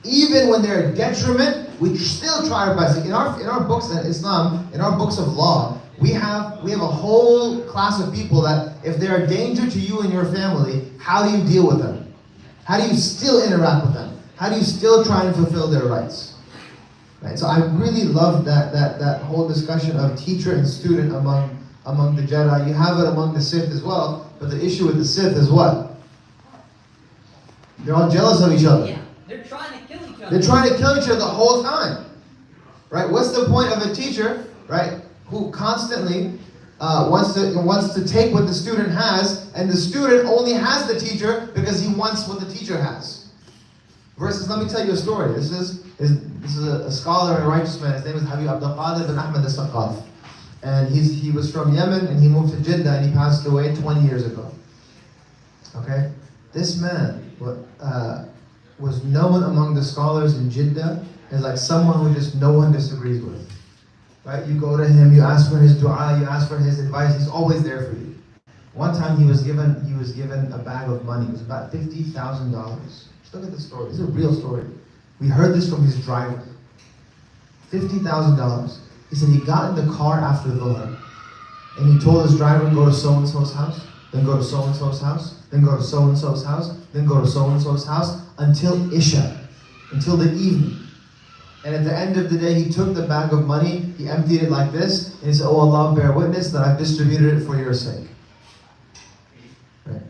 S3: Even when they're a detriment, we still try our best. In our books in Islam, in our books of law, we have a whole class of people that if they're a danger to you and your family, how do you deal with them? How do you still interact with them? How do you still try and fulfill their rights? Right? So I really love that whole discussion of teacher and student among the Jedi. You have it among the Sith as well, but the issue with the Sith is what? They're all jealous of each other.
S2: Yeah, they're trying to kill each other.
S3: They're trying to kill each other the whole time. Right? What's the point of a teacher, right, who constantly wants to take what the student has, and the student only has the teacher because he wants what the teacher has? Versus, let me tell you a story. This is a scholar and a righteous man. His name is Habib Abdul Qadir bin Ahmed al-Saqaf. And he was from Yemen, and he moved to Jeddah, and he passed away 20 years ago. Okay? This man was known among the scholars in Jeddah as like someone who just no one disagrees with. Right? You go to him, you ask for his dua, you ask for his advice, he's always there for you. One time he was given a bag of money. It was about $50,000. Just look at the story. This is a real story. We heard this from his driver. $50,000. He said he got in the car after Dhuhr, and he told his driver, go to so-and-so's house, then go to so-and-so's house, then go to so-and-so's house, then go to so-and-so's house, until Isha, until the evening. And at the end of the day, he took the bag of money, he emptied it like this, and he said, oh Allah, bear witness that I've distributed it for your sake. Right?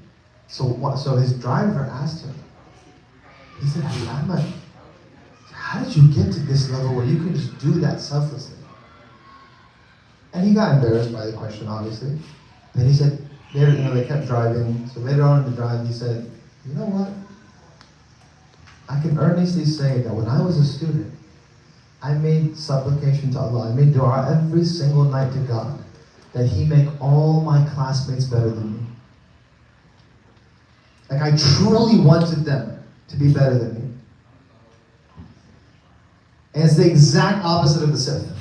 S3: So his driver asked him, he said, Habib Ahmad, how did you get to this level where you can just do that selflessly? And he got embarrassed by the question, obviously. And he said, they kept driving. So later on in the drive, he said, you know what? I can earnestly say that when I was a student, I made supplication to Allah. I made dua every single night to God that He make all my classmates better than me. Like I truly wanted them to be better than me. And it's the exact opposite of the Sith.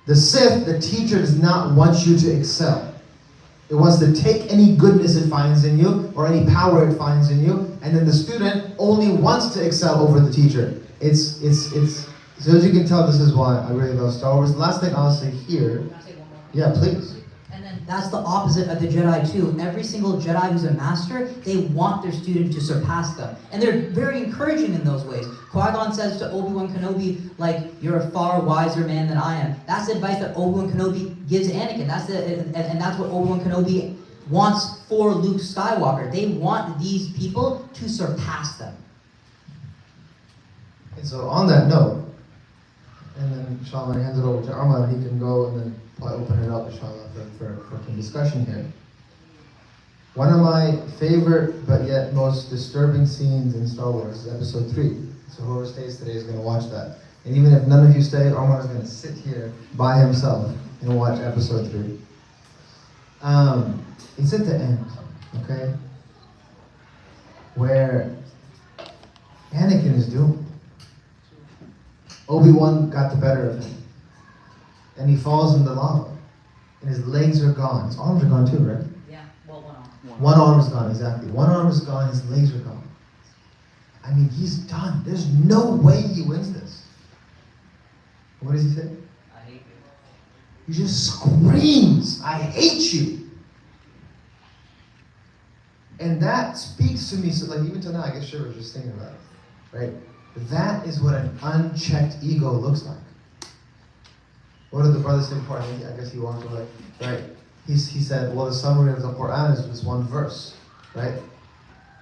S3: The Sith, the teacher, does not want you to excel. It wants to take any goodness it finds in you or any power it finds in you, and then the student only wants to excel over the teacher. So as you can tell, this is why I really love Star Wars. The last thing I'll say here,
S2: Can I say one more?
S3: yeah, please.
S2: And then that's the opposite of the Jedi too. Every single Jedi who's a master, they want their student to surpass them. And they're very encouraging in those ways. Qui-Gon says to Obi-Wan Kenobi, like, you're a far wiser man than I am. That's the advice that Obi-Wan Kenobi gives Anakin. And that's what Obi-Wan Kenobi wants for Luke Skywalker. They want these people to surpass them.
S3: And so on that note, and then inshallah, I hand it over to Amar, he can go and then probably open it up, inshallah, for some discussion here. One of my favorite but yet most disturbing scenes in Star Wars is episode 3. So whoever stays today is going to watch that. And even if none of you stay, Omar is going to sit here by himself and watch episode 3. It's at the end, okay? Where Anakin is doomed. Obi-Wan got the better of him. And he falls in the lava. And his legs are gone. His arms are gone too, right?
S2: Yeah, well, one arm.
S3: One arm is gone, exactly. One arm is gone, his legs are gone. I mean, he's done. There's no way he wins this. What does he say?
S2: I hate you.
S3: He just screams, I hate you. And that speaks to me, so like even till now, I get shivers just thinking about it, right? That is what an unchecked ego looks like. What did the brother say before? I guess he walked away, right? He said, well, the summary of the Quran is this one verse, right?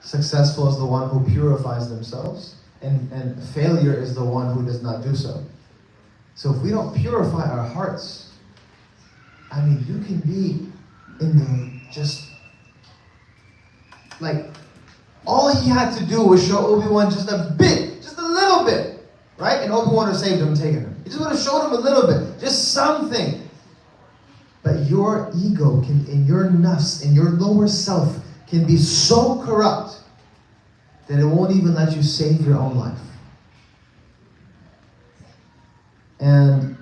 S3: Successful is the one who purifies themselves, and failure is the one who does not do so. So if we don't purify our hearts, I mean, you can be in the just, like, all he had to do was show Obi-Wan just a little bit, right? And Obi-Wan would have saved him and taken him. He just would have showed him a little bit, just something. But your ego can, in your nafs, in your lower self, can be so corrupt that it won't even let you save your own life. And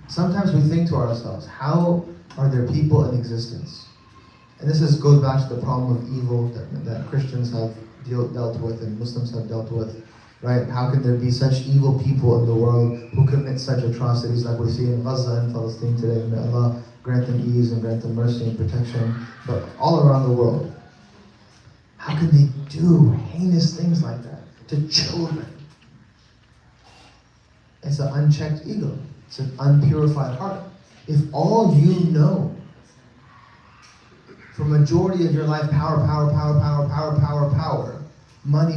S3: sometimes we think to ourselves, how are there people in existence And this goes back to the problem of evil that Christians have dealt with and Muslims have dealt with, right? How can there be such evil people in the world who commit such atrocities like we see in Gaza and Palestine today? May Allah grant them ease and grant them mercy and protection, but all around the world. How can they do heinous things like that to children? It's an unchecked ego. It's an unpurified heart. If all you know for majority of your life, power, money,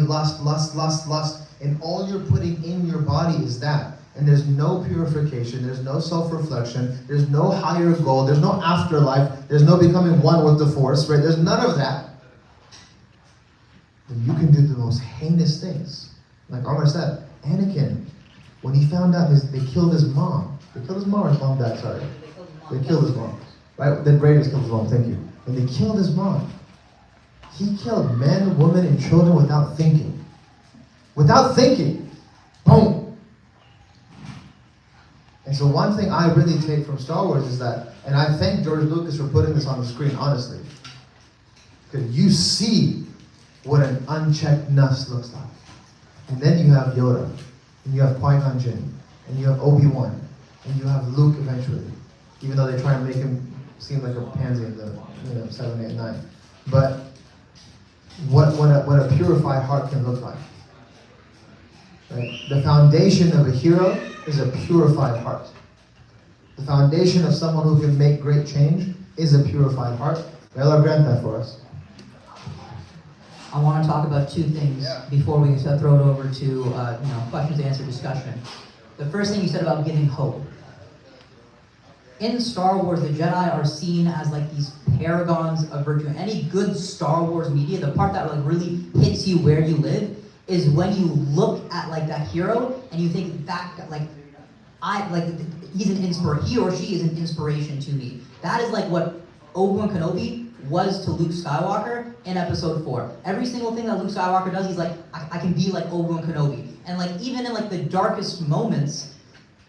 S3: lust, and all you're putting in your body is that, and there's no purification, there's no self-reflection, there's no higher goal, there's no afterlife, there's no becoming one with the Force, right? There's none of that. Then you can do the most heinous things. Like Omar said, Anakin, when he found out they killed his mom. They killed his mom or his mom died, sorry. They killed his mom. Right? The Raiders killed his mom, thank you. When they killed his mom, he killed men, women, and children without thinking. Without thinking. Boom. And so one thing I really take from Star Wars is that, and I thank George Lucas for putting this on the screen, honestly. Because you see what an unchecked nafs looks like. And then you have Yoda, and you have Qui-Gon Jinn, and you have Obi-Wan, and you have Luke eventually. Even though they try and make him seem like a pansy in the 7, 8, 9. But what a purified heart can look like. Right? The foundation of a hero is a purified heart. The foundation of someone who can make great change is a purified heart. May Allah grant that for us.
S2: I want to talk about two things before we throw it over to questions and answer discussion. The first thing you said about giving hope. In Star Wars, the Jedi are seen as like these paragons of virtue. Any good Star Wars media, the part that like really hits you where you live, is when you look at like that hero and you think that he's an inspiration. He or she is an inspiration to me. That is like what Obi-Wan Kenobi was to Luke Skywalker in Episode 4. Every single thing that Luke Skywalker does, he's like, I can be like Obi-Wan Kenobi. And like even in like the darkest moments,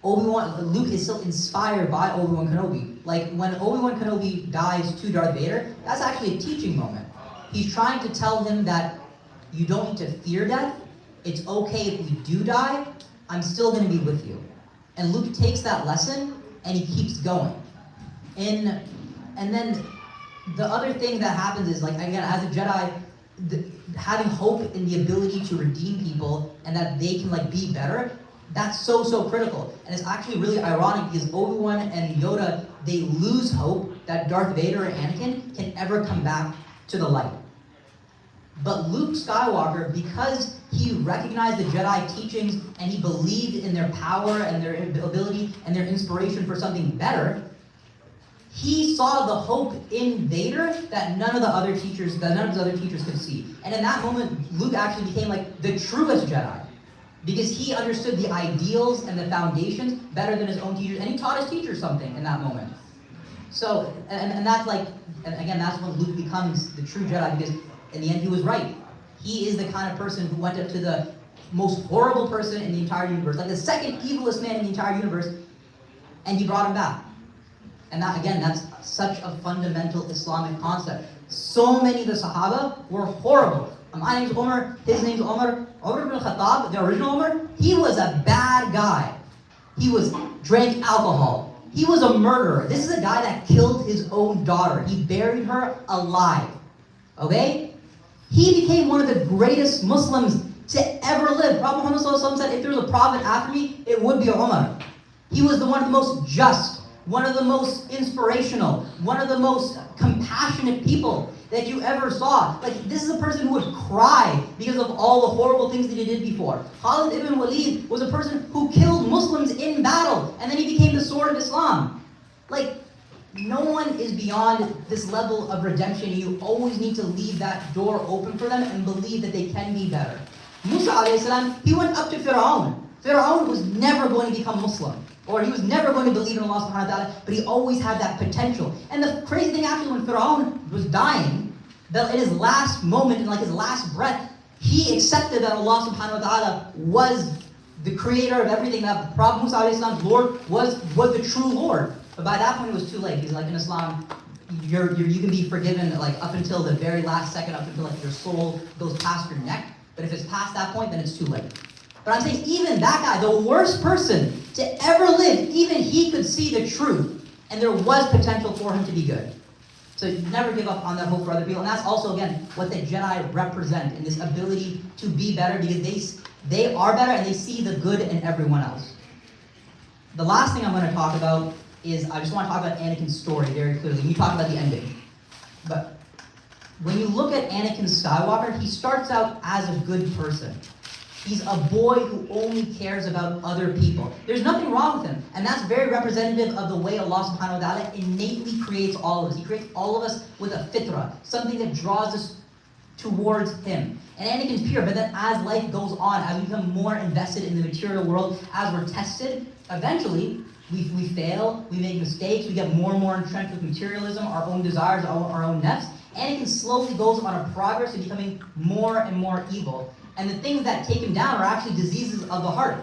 S2: Luke is still inspired by Obi-Wan Kenobi. Like when Obi-Wan Kenobi dies to Darth Vader, that's actually a teaching moment. He's trying to tell him that you don't need to fear death. It's okay if we do die. I'm still going to be with you. And Luke takes that lesson and he keeps going. And then the other thing that happens is, like, again, as a Jedi, having hope in the ability to redeem people and that they can like be better, that's so critical. And it's actually really ironic because Obi-Wan and Yoda, they lose hope that Darth Vader and Anakin can ever come back to the light. But Luke Skywalker, because he recognized the Jedi teachings and he believed in their power and their ability and their inspiration for something better, he saw the hope in Vader that none of his other teachers could see. And in that moment, Luke actually became like the truest Jedi, because he understood the ideals and the foundations better than his own teachers, and he taught his teachers something in that moment. So, and that's like, and again, that's when Luke becomes the true Jedi, because in the end, he was right. He is the kind of person who went up to the most horrible person in the entire universe, like the second evilest man in the entire universe, and he brought him back. And that, again, that's such a fundamental Islamic concept. So many of the Sahaba were horrible. My name's Umar, his name's Umar. Umar ibn Khattab, the original Umar, he was a bad guy. He drank alcohol. He was a murderer. This is a guy that killed his own daughter. He buried her alive. Okay? He became one of the greatest Muslims to ever live. Prophet Muhammad said, if there was a prophet after me, it would be Umar. He was one of the most just, one of the most inspirational, one of the most compassionate people that you ever saw. Like, this is a person who would cry because of all the horrible things that he did before. Khalid ibn Walid was a person who killed Muslims in battle, and then he became the sword of Islam. Like, no one is beyond this level of redemption. You always need to leave that door open for them and believe that they can be better. Musa alayhi salam, he went up to Fir'aun. Fir'aun was never going to become Muslim, or he was never going to believe in Allah subhanahu wa ta'ala, but he always had that potential. And the crazy thing actually, when Fir'aun was dying, that in his last moment, in like his last breath, he accepted that Allah subhanahu wa ta'ala was the creator of everything, that Prophet Musa alayhi salam's Lord was the true Lord. But by that point it was too late. He's like, in Islam, you can be forgiven like up until the very last second, up until like your soul goes past your neck. But if it's past that point, then it's too late. But I'm saying even that guy, the worst person to ever live, even he could see the truth, and there was potential for him to be good. So you never give up on that hope for other people. And that's also, again, what the Jedi represent in this ability to be better, because they are better and they see the good in everyone else. The last thing I'm going to talk about is, I just want to talk about Anakin's story very clearly. You talk about the ending. But when you look at Anakin Skywalker, he starts out as a good person. He's a boy who only cares about other people. There's nothing wrong with him. And that's very representative of the way Allah subhanahu wa ta'ala innately creates all of us. He creates all of us with a fitra, something that draws us towards him. And Anakin's pure, but then as life goes on, as we become more invested in the material world, as we're tested, eventually we fail, we make mistakes, we get more and more entrenched with materialism, our own desires, our own nafs. Anakin slowly goes on a progress of becoming more and more evil. And the things that take him down are actually diseases of the heart.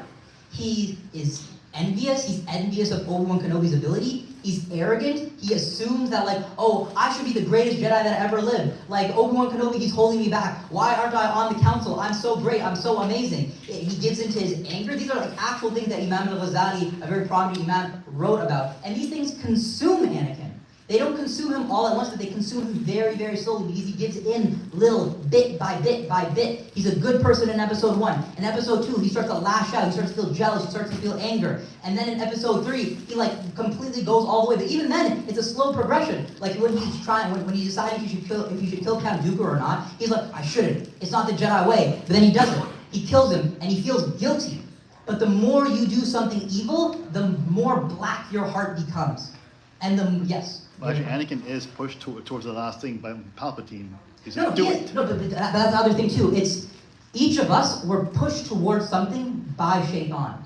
S2: He is envious. He's envious of Obi-wan Kenobi's ability. He's arrogant. He assumes that, like, oh, I should be the greatest Jedi that ever lived. Like, Obi-Wan Kenobi, he's holding me back. Why aren't I on the council? I'm so great. I'm so amazing. He gives into his anger. These are like actual things that Imam al-Ghazali, a very prominent Imam, wrote about. And these things consume Anakin. They don't consume him all at once, but they consume him very, very slowly, because he gives in little bit by bit by bit. He's a good person in episode 1. In episode 2, he starts to lash out. He starts to feel jealous. He starts to feel anger. And then in episode 3, he like completely goes all the way. But even then, it's a slow progression. Like when he's trying, when he's deciding if he should kill Count Dooku or not, he's like, I shouldn't. It's not the Jedi way. But then he does it. He kills him, and he feels guilty. But the more you do something evil, the more black your heart becomes. And yes.
S1: Well, actually, Anakin is pushed towards the last thing by Palpatine. He's
S2: No,
S1: like, do
S2: yes,
S1: it.
S2: no, but that's the other thing too. It's each of us were pushed towards something by Shaitan,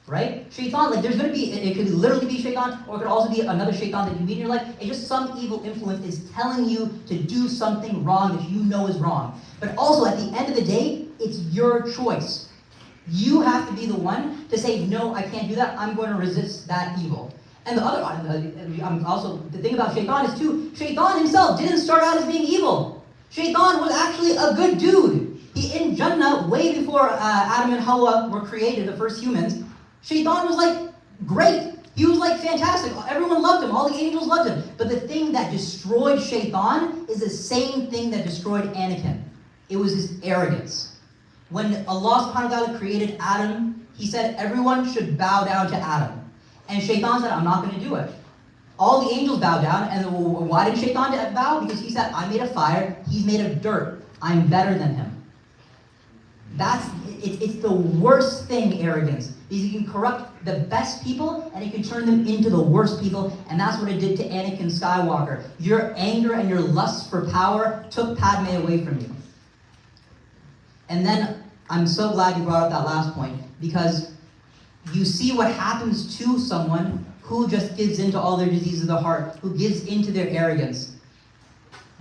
S2: right? Shaitan, like there's going to be, it could literally be Shaitan, or it could also be another Shaitan that you meet in your life. It's just some evil influence is telling you to do something wrong that you know is wrong. But also at the end of the day, it's your choice. You have to be the one to say, no, I can't do that. I'm going to resist that evil. And the other, also, the thing about Shaitan is too, Shaitan himself didn't start out as being evil. Shaitan was actually a good dude. He, in Jannah, way before Adam and Hawa were created, the first humans, Shaitan was like, great. He was like fantastic. Everyone loved him. All the angels loved him. But the thing that destroyed Shaitan is the same thing that destroyed Anakin. It was his arrogance. When Allah subhanahu wa ta'ala created Adam, he said everyone should bow down to Adam. And Shaitan said, I'm not going to do it. All the angels bowed down, and why did Shaitan bow? Because he said, I made a fire, he's made of dirt. I'm better than him. It's the worst thing, arrogance. Because you can corrupt the best people, and you can turn them into the worst people, and that's what it did to Anakin Skywalker. Your anger and your lust for power took Padme away from you. And then, I'm so glad you brought up that last point, because you see what happens to someone who just gives into all their diseases of the heart, who gives into their arrogance.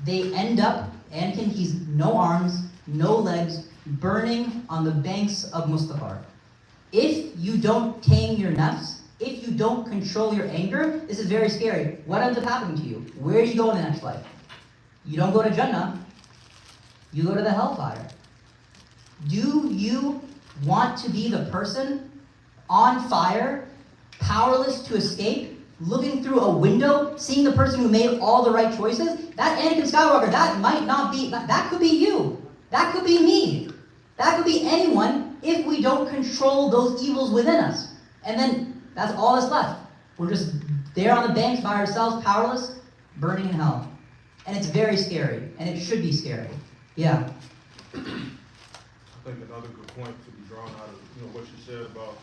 S2: They end up, Anakin, he's no arms, no legs, burning on the banks of Mustafar. If you don't tame your nafs, if you don't control your anger, this is very scary. What ends up happening to you? Where do you go in the next life? You don't go to Jannah, you go to the hellfire. Do you want to be the person on fire, powerless to escape, looking through a window, seeing the person who made all the right choices? That Anakin Skywalker, that might not be, that could be you. That could be me. That could be anyone if we don't control those evils within us. And then that's all that's left. We're just there on the banks by ourselves, powerless, burning in hell. And it's very scary, and it should be scary. Yeah.
S5: I think another good point to be drawn out of what you said about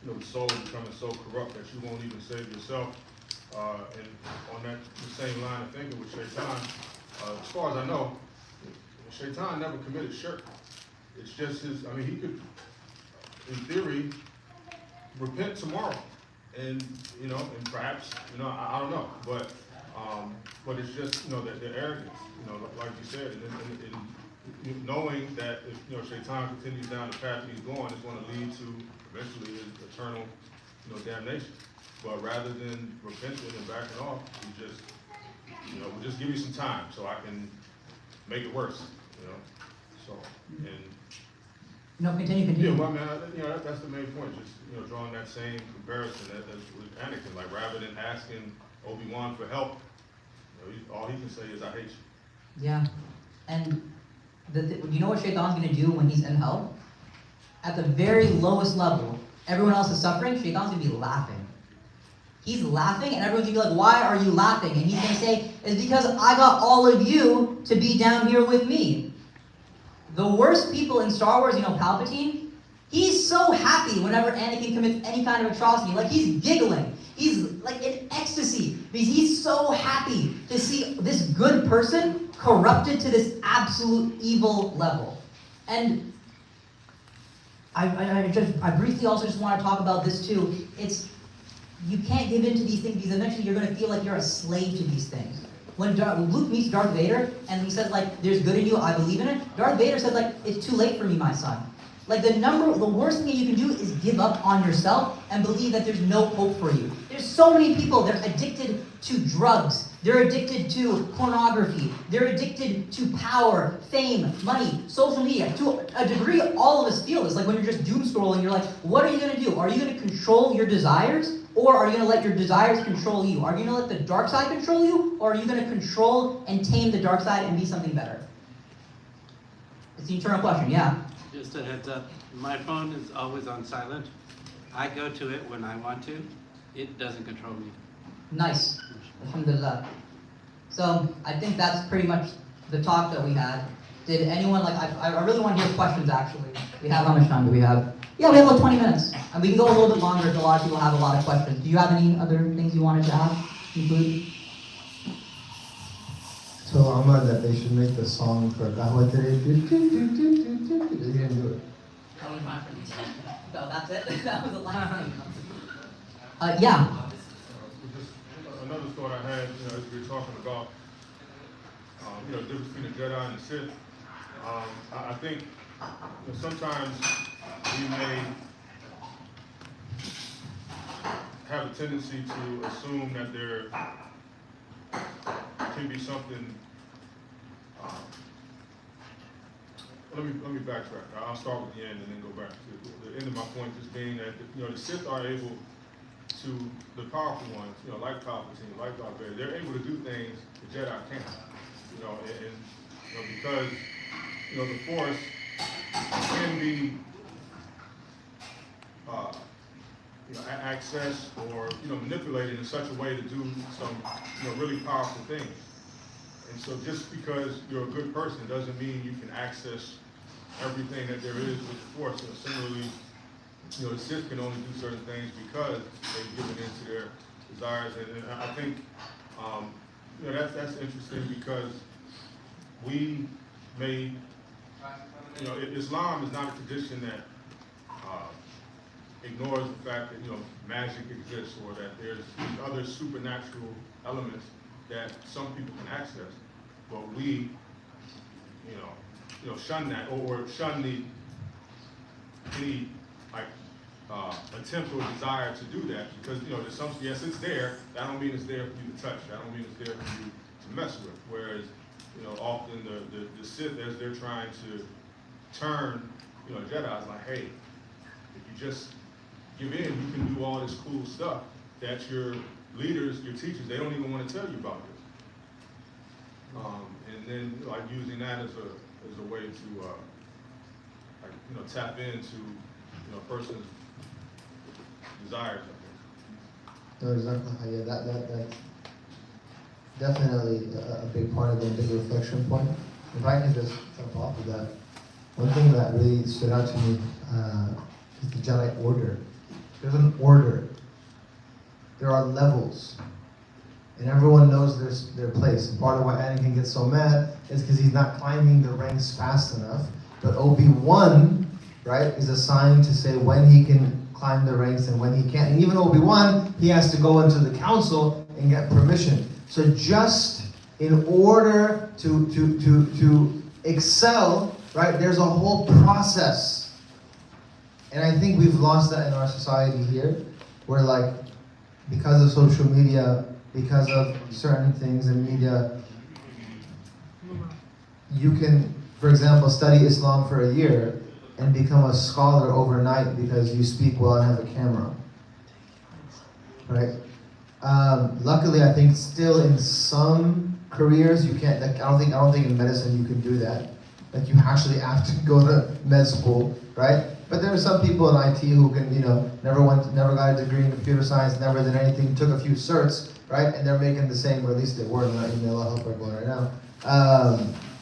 S5: the soul becoming so corrupt that you won't even save yourself. And on the same line of thinking with Shaitan, as far as I know, Shaitan never committed shirk. It's just he could, in theory, repent tomorrow, and and perhaps I don't know, but it's just the arrogance, like you said, and knowing that if Shaitan continues down the path he's going, it's going to lead to eventually his eternal damnation. But rather than repenting and backing off, he just you know, we'll just give you some time so I can make it worse, you know? So, and
S2: No, continue.
S5: yeah, well, I mean, you know, that's the main point, just, you know, drawing that same comparison that with Anakin, like, rather than asking Obi-Wan for help, you know, all he can say is, I hate you.
S2: Yeah, and you know what Shaitan's gonna do when he's in hell? At the very lowest level, everyone else is suffering, Shaitan's gonna be laughing. He's laughing, and everyone's gonna be like, why are you laughing? And he's gonna say, it's because I got all of you to be down here with me. The worst people in Star Wars, you know, Palpatine, he's so happy whenever Anakin commits any kind of atrocity. Like, he's giggling. He's like in ecstasy because he's so happy to see this good person corrupted to this absolute evil level. And I briefly also just want to talk about this too. You can't give in to these things because eventually you're going to feel like you're a slave to these things. When Luke meets Darth Vader and he says like, there's good in you, I believe in it, Darth Vader says like, it's too late for me, my son. Like the worst thing you can do is give up on yourself and believe that there's no hope for you. There's so many people, they're addicted to drugs. They're addicted to pornography. They're addicted to power, fame, money, social media. To a degree, all of us feel this. Like when you're just doom scrolling, you're like, what are you going to do? Are you going to control your desires? Or are you going to let your desires control you? Are you going to let the dark side control you? Or are you going to control and tame the dark side and be something better? It's the eternal question, yeah.
S4: Just a heads up, my phone is always on silent. I go to it when I want to. It doesn't control me.
S2: Nice. Alhamdulillah. So I think that's pretty much the talk that we had. Did anyone I really want to hear questions actually. How much time do we have? Yeah, we have like 20 minutes. And we can go a little bit longer if a lot of people have a lot of questions. Do you have any other things you wanted to add? Include?
S3: So Amar that they should make the song for Kahwa today. He didn't do it.
S2: That was my friend. No, that's it. That was the last thing. Yeah.
S5: Just another thought I had, you know, as we were talking about, you know, the difference between the Jedi and the Sith. I think you know, sometimes we may have a tendency to assume that there can be something. Let me backtrack. I'll start with the end and then go back to the end of my point, just being that you know the Sith are able to, the powerful ones, you know, like Palpatine, like Darth Vader, they're able to do things the Jedi can't. You know, and you know, because you know the Force can be you know, accessed or you know manipulated in such a way to do some you know really powerful things. And so just because you're a good person doesn't mean you can access everything that there is with the Force. And similarly, you know, the Sith can only do certain things because they've given in to their desires. And I think, you know, that's interesting because we may, you know, Islam is not a tradition that ignores the fact that, you know, magic exists or that there's these other supernatural elements that some people can access, but we, you know, shun that or shun any like attempt or desire to do that because you know there's some yes it's there. That don't mean it's there for you to touch. That don't mean it's there for you to mess with. Whereas you know often the Sith as they're trying to turn you know Jedi's like hey if you just give in you can do all this cool stuff that your leaders, your teachers, they don't even want to tell you about this. And then like using that as a way to like you know tap into you know a person's desires. I
S3: No, exactly. Yeah, that's definitely a big part of the big reflection point. If I can just jump off of that, one thing that really stood out to me is the Jedi Order. There's an order. There are levels. And everyone knows their place. And part of why Anakin gets so mad is because he's not climbing the ranks fast enough. But Obi-Wan, right, is assigned to say when he can climb the ranks and when he can't. And even Obi-Wan, he has to go into the council and get permission. So just in order to excel, right, there's a whole process. And I think we've lost that in our society here, where like, because of social media, because of certain things in media, you can, for example, study Islam for a year and become a scholar overnight because you speak well and have a camera, right? Luckily, I think still in some careers you can't. Like, I don't think in medicine you can do that. Like, you actually have to go to med school, right? But there are some people in IT who can, never got a degree in computer science, never did anything, took a few certs, right? And they're making the same, or at least they were. I'm not email, I'll help everyone right now.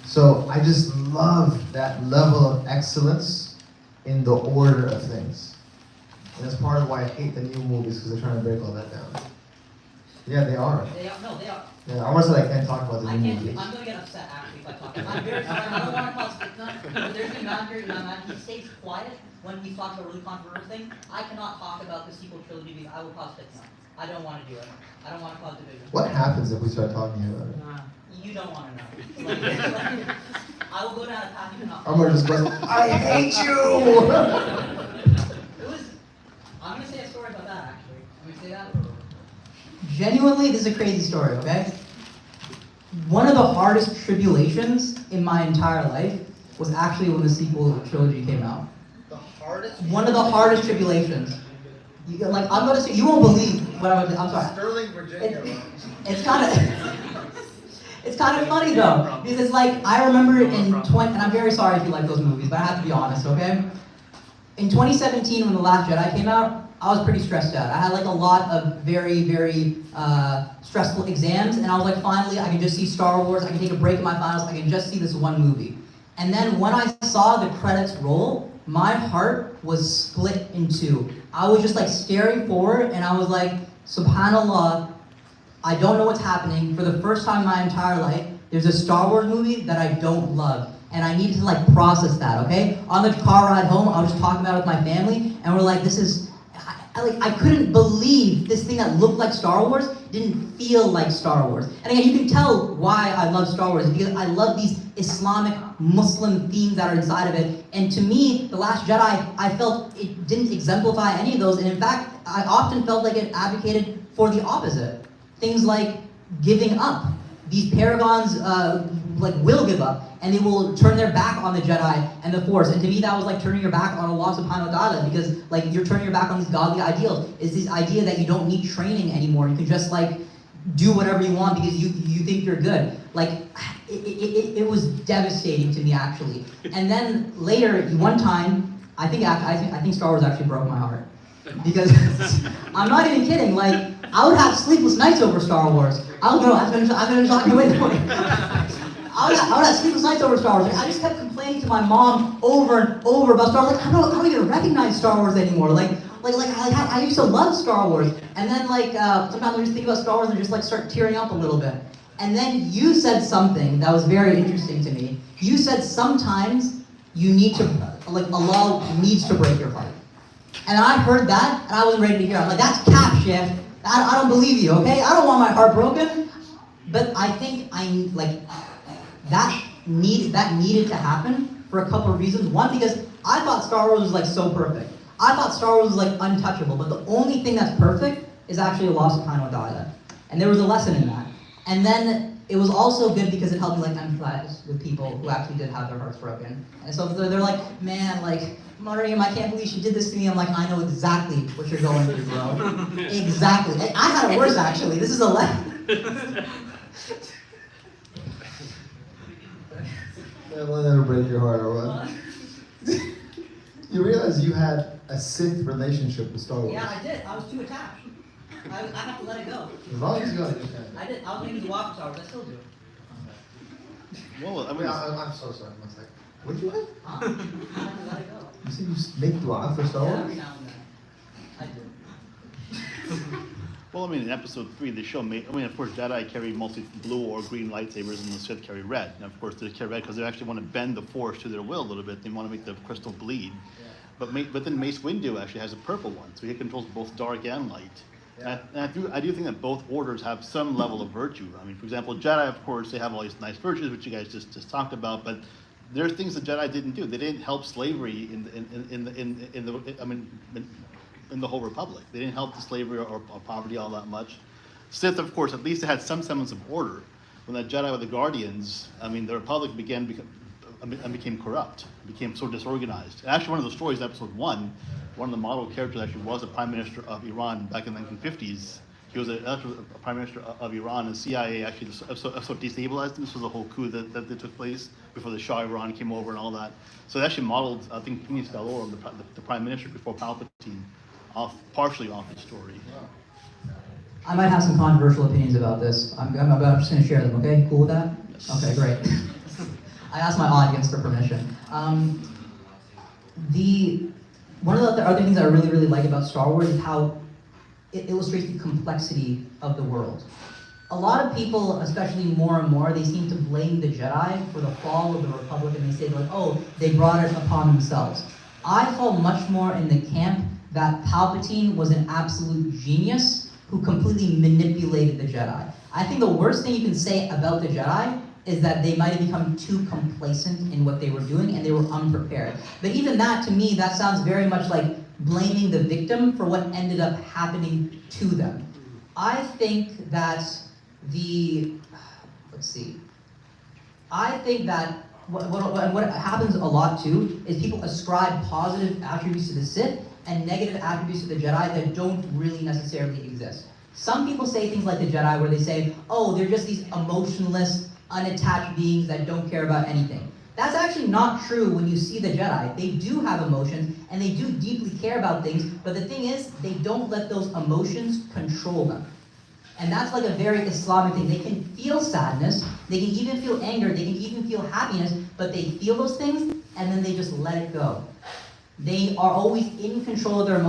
S3: So I just love that level of excellence in the order of things. And that's part of why I hate the new movies, because they're trying to break all that down. Yeah, they are.
S2: They are. No, they are.
S3: Yeah, I almost said I can't talk about the
S2: I
S3: new
S2: can't.
S3: movies.
S2: I'm gonna get upset actually if I talk. I'm very sorry. I don't want to cause fitna. There's a man here. He stays quiet when we talk about a really controversial thing. I cannot talk about the sequel trilogy because I will cause fitna. I don't want to do it. I don't want to cause division.
S3: What happens if we start talking about it?
S2: You don't want to know. Like, I will go down a path you cannot.
S3: I'm gonna just go, I hate you!
S2: I'm gonna say a story about that actually. I'm gonna say that. Genuinely, this is a crazy story, okay? One of the hardest tribulations in my entire life was actually when the sequel trilogy came out.
S3: The hardest?
S2: One of the hardest tribulations. I'm gonna say, you won't believe what I'm sorry.
S3: Sterling, Virginia.
S2: It's kind of... It's kind of funny though, because it's like, I remember and I'm very sorry if you like those movies, but I have to be honest, okay? In 2017, when The Last Jedi came out, I was pretty stressed out. I had like a lot of very, very stressful exams, and I was like, finally, I can just see Star Wars, I can take a break in my finals, I can just see this one movie. And then when I saw the credits roll, my heart was split in two. I was just like staring forward, and I was like, SubhanAllah, I don't know what's happening. For the first time in my entire life, there's a Star Wars movie that I don't love. And I needed to like process that, okay? On the car ride home, I was just talking about it with my family, and we're like, I couldn't believe this thing that looked like Star Wars didn't feel like Star Wars. And again, you can tell why I love Star Wars, because I love these Islamic, Muslim themes that are inside of it. And to me, The Last Jedi, I felt it didn't exemplify any of those. And in fact, I often felt like it advocated for the opposite. Things like giving up. These paragons will give up, and they will turn their back on the Jedi and the Force. And to me, that was like turning your back on Allah subhanahu wa ta'ala, because like you're turning your back on these godly ideals. It's this idea that you don't need training anymore. You can just like do whatever you want because you think you're good. Like it was devastating to me actually. And then later, one time, I think Star Wars actually broke my heart. Because I'm not even kidding, like I would have sleepless nights over Star Wars. I'm gonna talk you into it. I would have sleepless nights over Star Wars. I just kept complaining to my mom over and over about Star Wars. Like I don't even recognize Star Wars anymore. I used to love Star Wars, and then sometimes I just think about Star Wars and just like start tearing up a little bit. And then you said something that was very interesting to me. You said sometimes you need to, Allah needs to break your heart. And I heard that, and I wasn't ready to hear it. I'm like, that's cap shit. I don't believe you, okay? I don't want my heart broken. But I think that needed to happen for a couple of reasons. One, because I thought Star Wars was like so perfect. I thought Star Wars was like untouchable, but the only thing that's perfect is actually Allah subhanahu wa ta'ala. And there was a lesson in that. And then it was also good because it helped me like empathize with people who actually did have their hearts broken. And so they're like, man, like, Mariam, I can't believe she did this to me. I'm like, I know exactly what you're going through, bro. Exactly. I had it worse, actually. This is a lesson.
S3: I'll never break your heart, or what? You realize you had a Sith relationship with Star Wars?
S2: Yeah, I did. I was too attached. I have to let it go.
S3: As long as you understand.
S2: I did. I was making the watch Star Wars. I still do.
S1: Well, I mean,
S3: I'm so sorry. One second. What did you have?
S2: Huh? I have to let it go.
S3: You said you make dua for Star
S2: Yeah,
S3: Wars?
S2: every now and then. I do.
S1: well, I mean, in episode 3, they show, of course, Jedi carry mostly blue or green lightsabers, and the Sith carry red. And of course, they carry red because they actually want to bend the Force to their will a little bit. They want to make the crystal bleed. Yeah. But then Mace Windu actually has a purple one, so he controls both dark and light. Yeah. And I do think that both orders have some level of virtue. I mean, for example, Jedi, of course, they have all these nice virtues, which you guys just talked about, but there are things the Jedi didn't do. They didn't help slavery in the whole Republic. They didn't help the slavery or poverty all that much. Sith, of course, at least they had some semblance of order. When that Jedi with the Guardians, I mean, the Republic became corrupt, became so disorganized. And actually, one of the stories in episode 1, one of the model characters actually was the Prime Minister of Iran back in the 1950s. He was a Prime Minister of Iran, and CIA actually sort of destabilized him. This was a whole coup that took place before the Shah of Iran came over and all that. So they actually modeled, I think, Princess Galore, the Prime Minister before Palpatine, partially off the story.
S2: I might have some controversial opinions about this. I'm just going to share them, okay? Cool with that?
S1: Yes.
S2: Okay, great. I asked my audience for permission. One of the other things I really, really like about Star Wars is how it illustrates the complexity of the world. A lot of people, especially more and more, they seem to blame the Jedi for the fall of the Republic, and they say, like, oh, they brought it upon themselves. I fall much more in the camp that Palpatine was an absolute genius who completely manipulated the Jedi. I think the worst thing you can say about the Jedi is that they might have become too complacent in what they were doing and they were unprepared. But even that, to me, that sounds very much like blaming the victim for what ended up happening to them. I think that what happens a lot too is people ascribe positive attributes to the Sith and negative attributes to the Jedi that don't really necessarily exist. Some people say things like the Jedi where they say, oh, they're just these emotionless, unattached beings that don't care about anything. That's actually not true when you see the Jedi. They do have emotions and they do deeply care about things, but the thing is, they don't let those emotions control them. And that's like a very Islamic thing. They can feel sadness, they can even feel anger, they can even feel happiness, but they feel those things and then they just let it go. They are always in control of their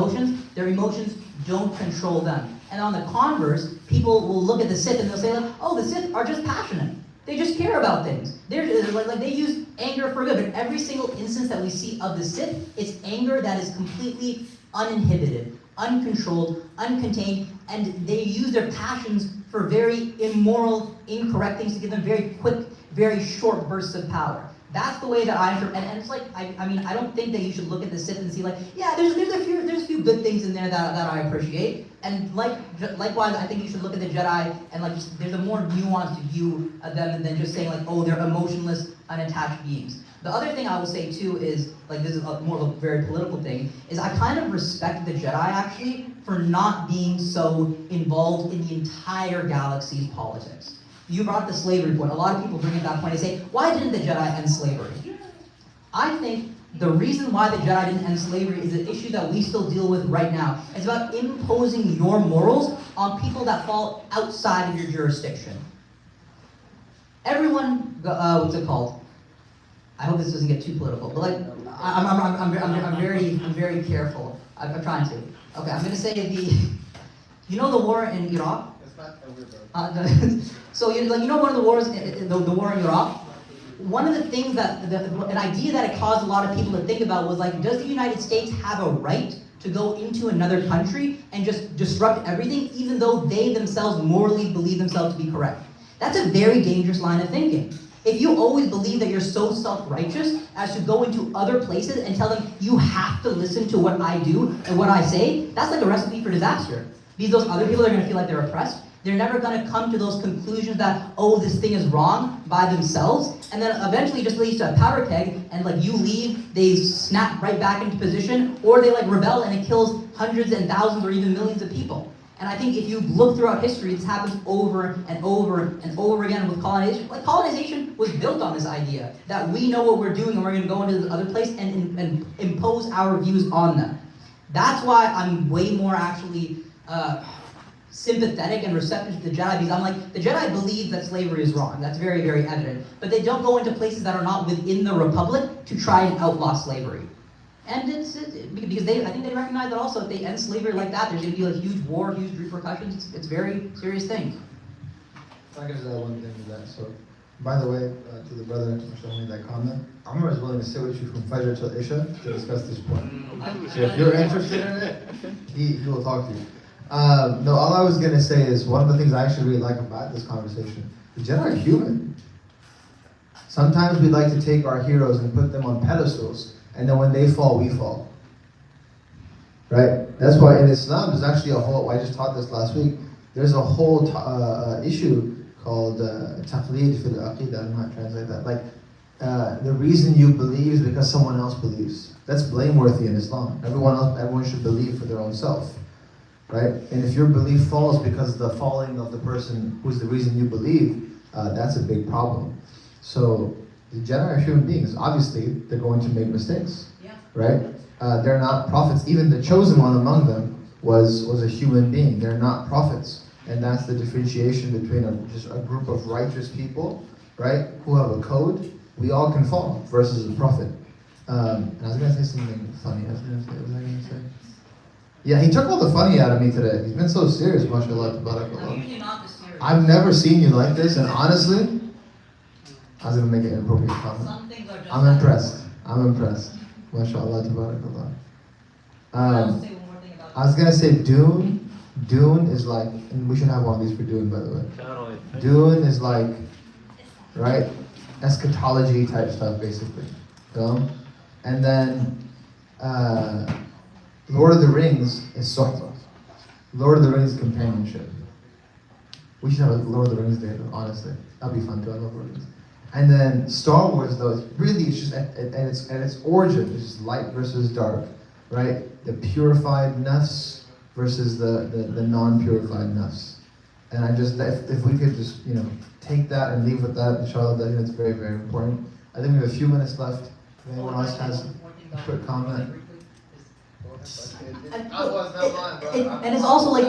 S2: emotions don't control them. And on the converse, people will look at the Sith and they'll say, like, oh, the Sith are just passionate. They just care about things. They're like they use anger for good, but every single instance that we see of the Sith, it's anger that is completely uninhibited, uncontrolled, uncontained, and they use their passions for very immoral, incorrect things to give them very quick, very short bursts of power. That's the way that I interpret, and it's like, I mean, I don't think that you should look at the Sith and see like, yeah, there's a few good things in there that I appreciate, and likewise, I think you should look at the Jedi and like just, there's a more nuanced view of them than just saying like, oh, they're emotionless, unattached beings. The other thing I will say too is, like this is more of a very political thing, is I kind of respect the Jedi actually for not being so involved in the entire galaxy's politics. You brought the slavery point. A lot of people bring up that point and say, why didn't the Jedi end slavery? I think the reason why the Jedi didn't end slavery is an issue that we still deal with right now. It's about imposing your morals on people that fall outside of your jurisdiction. Everyone, what's it called? I hope this doesn't get too political, but like, I'm very careful. I'm trying to. Okay, I'm gonna say you know the war in Iraq? So you know one of the wars, the war in Iraq? One of the things an idea that it caused a lot of people to think about was like, does the United States have a right to go into another country and just disrupt everything, even though they themselves morally believe themselves to be correct? That's a very dangerous line of thinking. If you always believe that you're so self-righteous as to go into other places and tell them you have to listen to what I do and what I say, that's like a recipe for disaster. Because those other people are going to feel like they're oppressed. They're never going to come to those conclusions that, oh, this thing is wrong by themselves, and then eventually just leads to a powder keg, and like you leave, they snap right back into position, or they like rebel and it kills hundreds and thousands or even millions of people. And I think if you look throughout history, this happens over and over and over again with colonization. Like colonization was built on this idea that we know what we're doing and we're going to go into this other place and impose our views on them. That's why I'm way more actually sympathetic and receptive to the Jedi, because I'm like, the Jedi believe that slavery is wrong. That's very, very evident. But they don't go into places that are not within the Republic to try and outlaw slavery. And because I think they recognize that also if they end slavery like that, there's going to be a huge war, huge repercussions. It's a very serious thing.
S3: If I can just add one thing to that. So, by the way, to the brother who showed me that comment, I'm always willing to sit with you from Fajr till Isha to discuss this point. So if you're interested in it, he will talk to you. No, all I was going to say is one of the things I actually really like about this conversation, the Jedi are human. Sometimes we like to take our heroes and put them on pedestals, and then when they fall, we fall. Right? That's why in Islam, there's actually a whole, I just taught this last week, there's a whole issue called taqlid fil aqidah. I don't know how to translate that. Like, the reason you believe is because someone else believes. That's blameworthy in Islam. Everyone should believe for their own self, right? And if your belief falls because of the falling of the person who's the reason you believe, that's a big problem. So the Jedi are human beings. Obviously, they're going to make mistakes, right? They're not prophets. Even the chosen one among them was a human being. They're not prophets, and that's the differentiation between just a group of righteous people, right, who have a code. We all can fall versus a prophet. And I was gonna say something funny. What was I gonna say? Yeah, he took all the funny out of me today. He's been so serious, mashallah, tabarakallah. I've never seen you like this, and honestly, I was gonna make an inappropriate comment. I'm impressed. Mashallah, tabarakallah. I was gonna say Dune. Dune is like, and we should have one of these for Dune, by the way. Dune is like, right, eschatology type stuff, basically. You know? And then Lord of the Rings is sohbah. Lord of the Rings is companionship. We should have a Lord of the Rings day, honestly. That'd be fun too. I love Lord of the Rings. And then Star Wars, though, it's just at its origin, it's just light versus dark, right? The purified nafs versus the non-purified nafs. And I just, if we could just, take that and leave with that, inshallah, I think it's very, very important. I think we have a few minutes left. If anyone else has a quick comment.
S2: And it's also like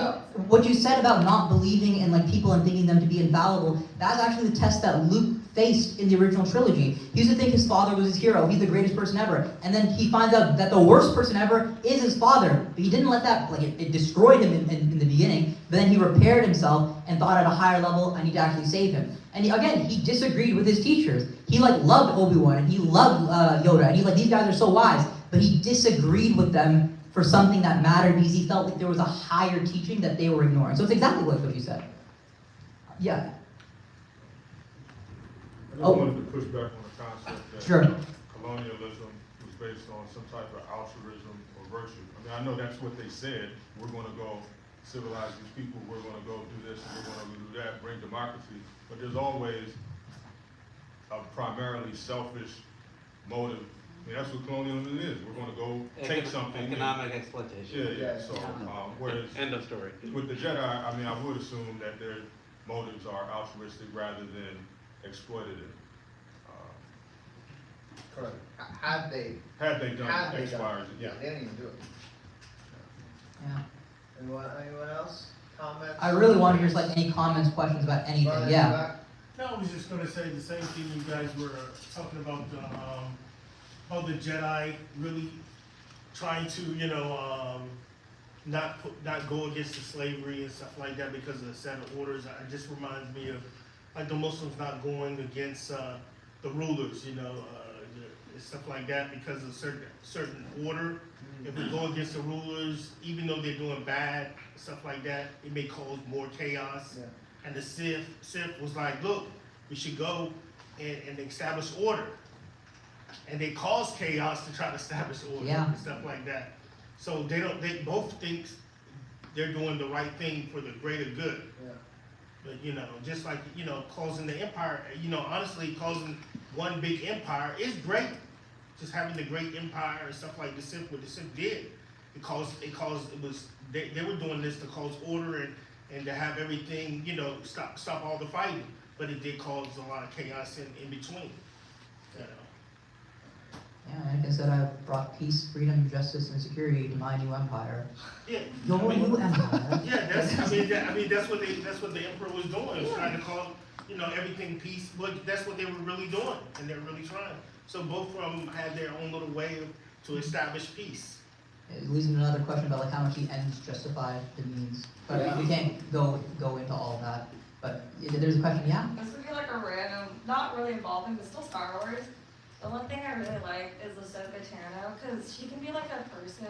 S2: what you said about not believing in like people and thinking them to be infallible. That's actually the test that Luke faced in the original trilogy. He used to think his father was his hero. He's the greatest person ever. And then he finds out that the worst person ever is his father. But he didn't let that, like it destroyed him in the beginning. But then he repaired himself and thought at a higher level I need to actually save him. And he disagreed with his teachers. He loved Obi-wan and he loved Yoda. And he's like, these guys are so wise. But he disagreed with them for something that mattered because he felt like there was a higher teaching that they were ignoring. So it's exactly what you said. Yeah.
S5: I just wanted to push back on the concept that colonialism was based on some type of altruism or virtue. I mean, I know that's what they said. We're going to go civilize these people. We're going to go do this and we're going to do that, bring democracy. But there's always a primarily selfish motive. I mean, that's what colonialism is. We're going to go take something.
S4: Economic exploitation.
S5: Yeah. So, whereas
S4: End of story.
S5: with the Jedi, I mean, I would assume that their motives are altruistic rather than exploitative.
S3: Correct. Had they
S5: done X, Y, or Z.
S3: Yeah, they didn't even do it.
S2: Yeah.
S3: Anyone else? Comments?
S2: I really want to hear like any comments, questions about anything. Yeah.
S6: No, I was just going to say the same thing you guys were talking about the Jedi really trying to, not go against the slavery and stuff like that because of the set of orders. It just reminds me of like the Muslims not going against the rulers, and stuff like that because of certain order. If we go against the rulers, even though they're doing bad, stuff like that, it may cause more chaos.
S3: Yeah.
S6: And the Sith was like, look, we should go and establish order. And they cause chaos to try to establish order and stuff like that. So they both think they're doing the right thing for the greater good.
S3: Yeah.
S6: But just like, causing the empire, honestly, causing one big empire is great. Just having the great empire and stuff like what the Sith did. They were doing this to cause order and to have everything, stop all the fighting. But it did cause a lot of chaos in between.
S2: Yeah, like I said, I brought peace, freedom, justice, and security to my new empire.
S6: Yeah.
S2: Your new empire.
S6: Yeah, that's what the emperor was doing. Was trying to cause, everything peace. But that's what they were really doing, and they're really trying. So both of them had their own little way to establish peace.
S2: It leads into another question about like how much the ends justify the means. But we can't go into all of that. But there's a question, yeah?
S7: This would be like a random, not really involving, but still Star Wars. The one thing I really like is Ahsoka Tano, because she can be like a person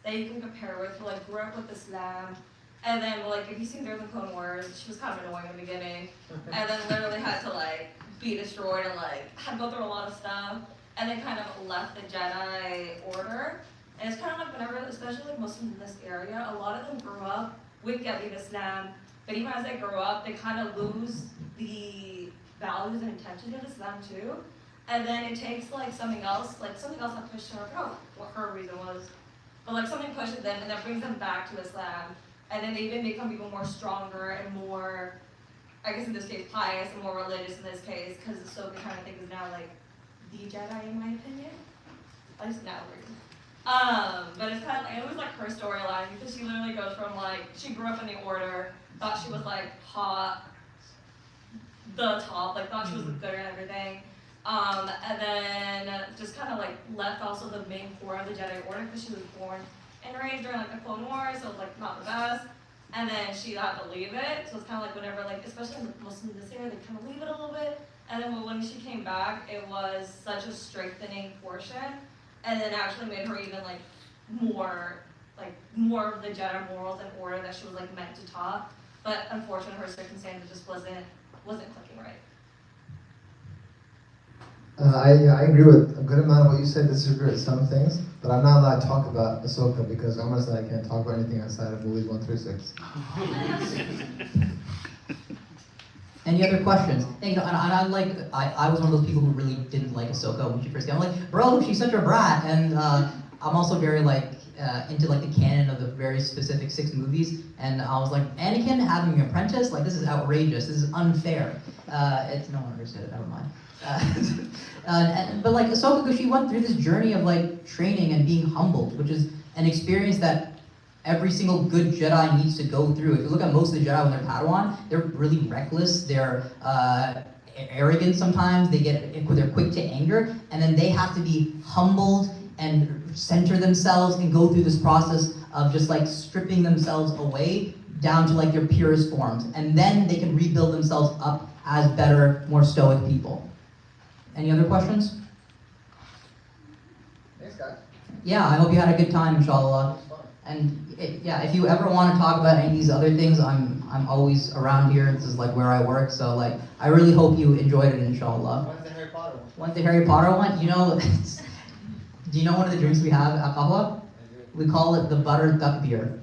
S7: that you can compare with, who like grew up with Islam, and then like if you've seen Duel and Clone Wars, she was kind of annoying in the beginning, and then literally had to like be destroyed and like had to go through a lot of stuff, and then kind of left the Jedi Order. And it's kind of like whenever, especially like Muslims in this area, a lot of them grew up with Islam, but even as they grow up, they kind of lose the values and intention of Islam too. And then it takes like something else that pushed her, I forgot what her reason was, but like something pushes them and that brings them back to Islam. And then they even become even more stronger and more, I guess in this case, pious and more religious in this case, because Ahsoka kind of think is now like the Jedi in my opinion. At least now but it's kind of like, it was like her storyline because she literally goes from like, she grew up in the Order, thought she was like hot, the top, like thought she was the good and everything. And then just kind of like left also the main core of the Jedi Order because she was born and raised during like the Clone Wars, so it was like not the best. And then she had to leave it, so it's kind of like whenever like, especially in the Muslims in this area, they kind of leave it a little bit. And then when she came back, it was such a strengthening portion, and then actually made her even like more of the Jedi morals and order that she was like meant to talk. But unfortunately, her circumstances just wasn't clicking right.
S3: I agree with a good amount of what you said, disagree with some things, but I'm not allowed to talk about Ahsoka because honestly I can't talk about anything outside of movies 1 through 6.
S2: Any other questions? And, you know, and I was one of those people who really didn't like Ahsoka when she first came. I'm like, bro, she's such a brat. And I'm also very into like the canon of the very specific 6 movies. And I was like, Anakin having an apprentice? Like, this is outrageous. This is unfair. No one understood it. Never mind. But like Ahsoka, she went through this journey of like training and being humbled, which is an experience that every single good Jedi needs to go through. If you look at most of the Jedi when they're Padawan, they're really reckless, they're arrogant sometimes, they're quick to anger, and then they have to be humbled and center themselves and go through this process of just like stripping themselves away down to like their purest forms. And then they can rebuild themselves up as better, more stoic people. Any other questions?
S3: Thanks, guys.
S2: Yeah, I hope you had a good time, inshallah. And if you ever want to talk about any of these other things, I'm always around here. This is like where I work, so like I really hope you enjoyed it, inshallah.
S3: When's the Harry Potter one?
S2: When's the Harry Potter one? You know, do you know one of the drinks we have at Kahwa? We call it the buttered duck beer.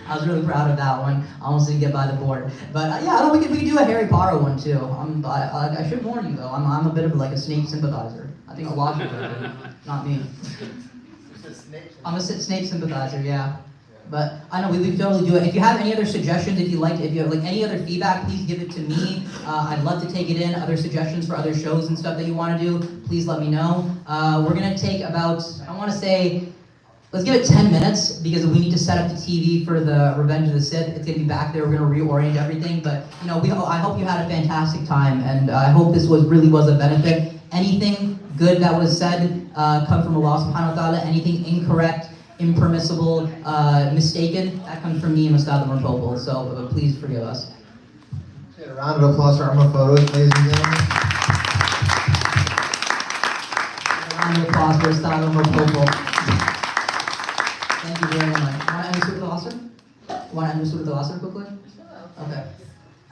S2: I was really proud of that one. I almost didn't get by the board. But yeah, I don't think we can do a Harry Potter one too. I should warn you though, I'm a bit of like a Snape sympathizer. I think a lot of people are, not me. I'm a Snape sympathizer, yeah. But I know we can totally do it. If you have any other suggestions, if you have like any other feedback, please give it to me. I'd love to take it in. Other suggestions for other shows and stuff that you want to do, please let me know. We're gonna take about, I want to say, let's give it 10 minutes because we need to set up the TV for the Revenge of the Sith. It's gonna be back there. We're gonna reorient everything. But you know, I hope you had a fantastic time, and I hope this really was a benefit. Anything good that was said come from Allah Subhanahu wa Taala. Anything incorrect, impermissible, mistaken, that comes from me and Ustad Murtopol. So please forgive us.
S3: A round of applause for Armor Photos, ladies and gentlemen.
S2: A round of applause for Ustad Murtopol. Thank you very much. Want to end the Surah Al-Asr? Want to end the Surah Al-Asr quickly? Okay.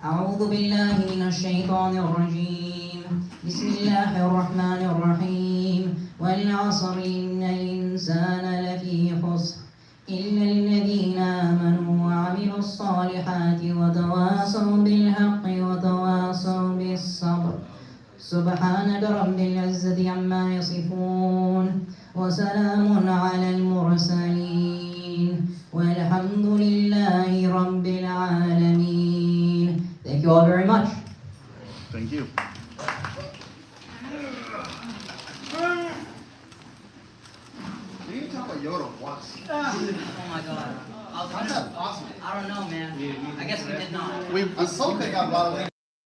S2: أعوذ بالله من الشيطان الرجيم بسم الله الرحمن الرحيم والعصر إن الإنسان لفي خسر إلا الذين آمنوا وعملوا الصالحات وتواصوا بالحق وتواصوا بالصبر سبحانك رب العزة عما يصفون وسلام على المرسلين والحمد لله رب العالمين. Thank you all very much.
S1: Thank you.
S3: You can talk about Yoda once.
S2: Oh my god.
S3: That's awesome.
S2: I don't know, man. I guess we did not.
S3: Ahsoka got brought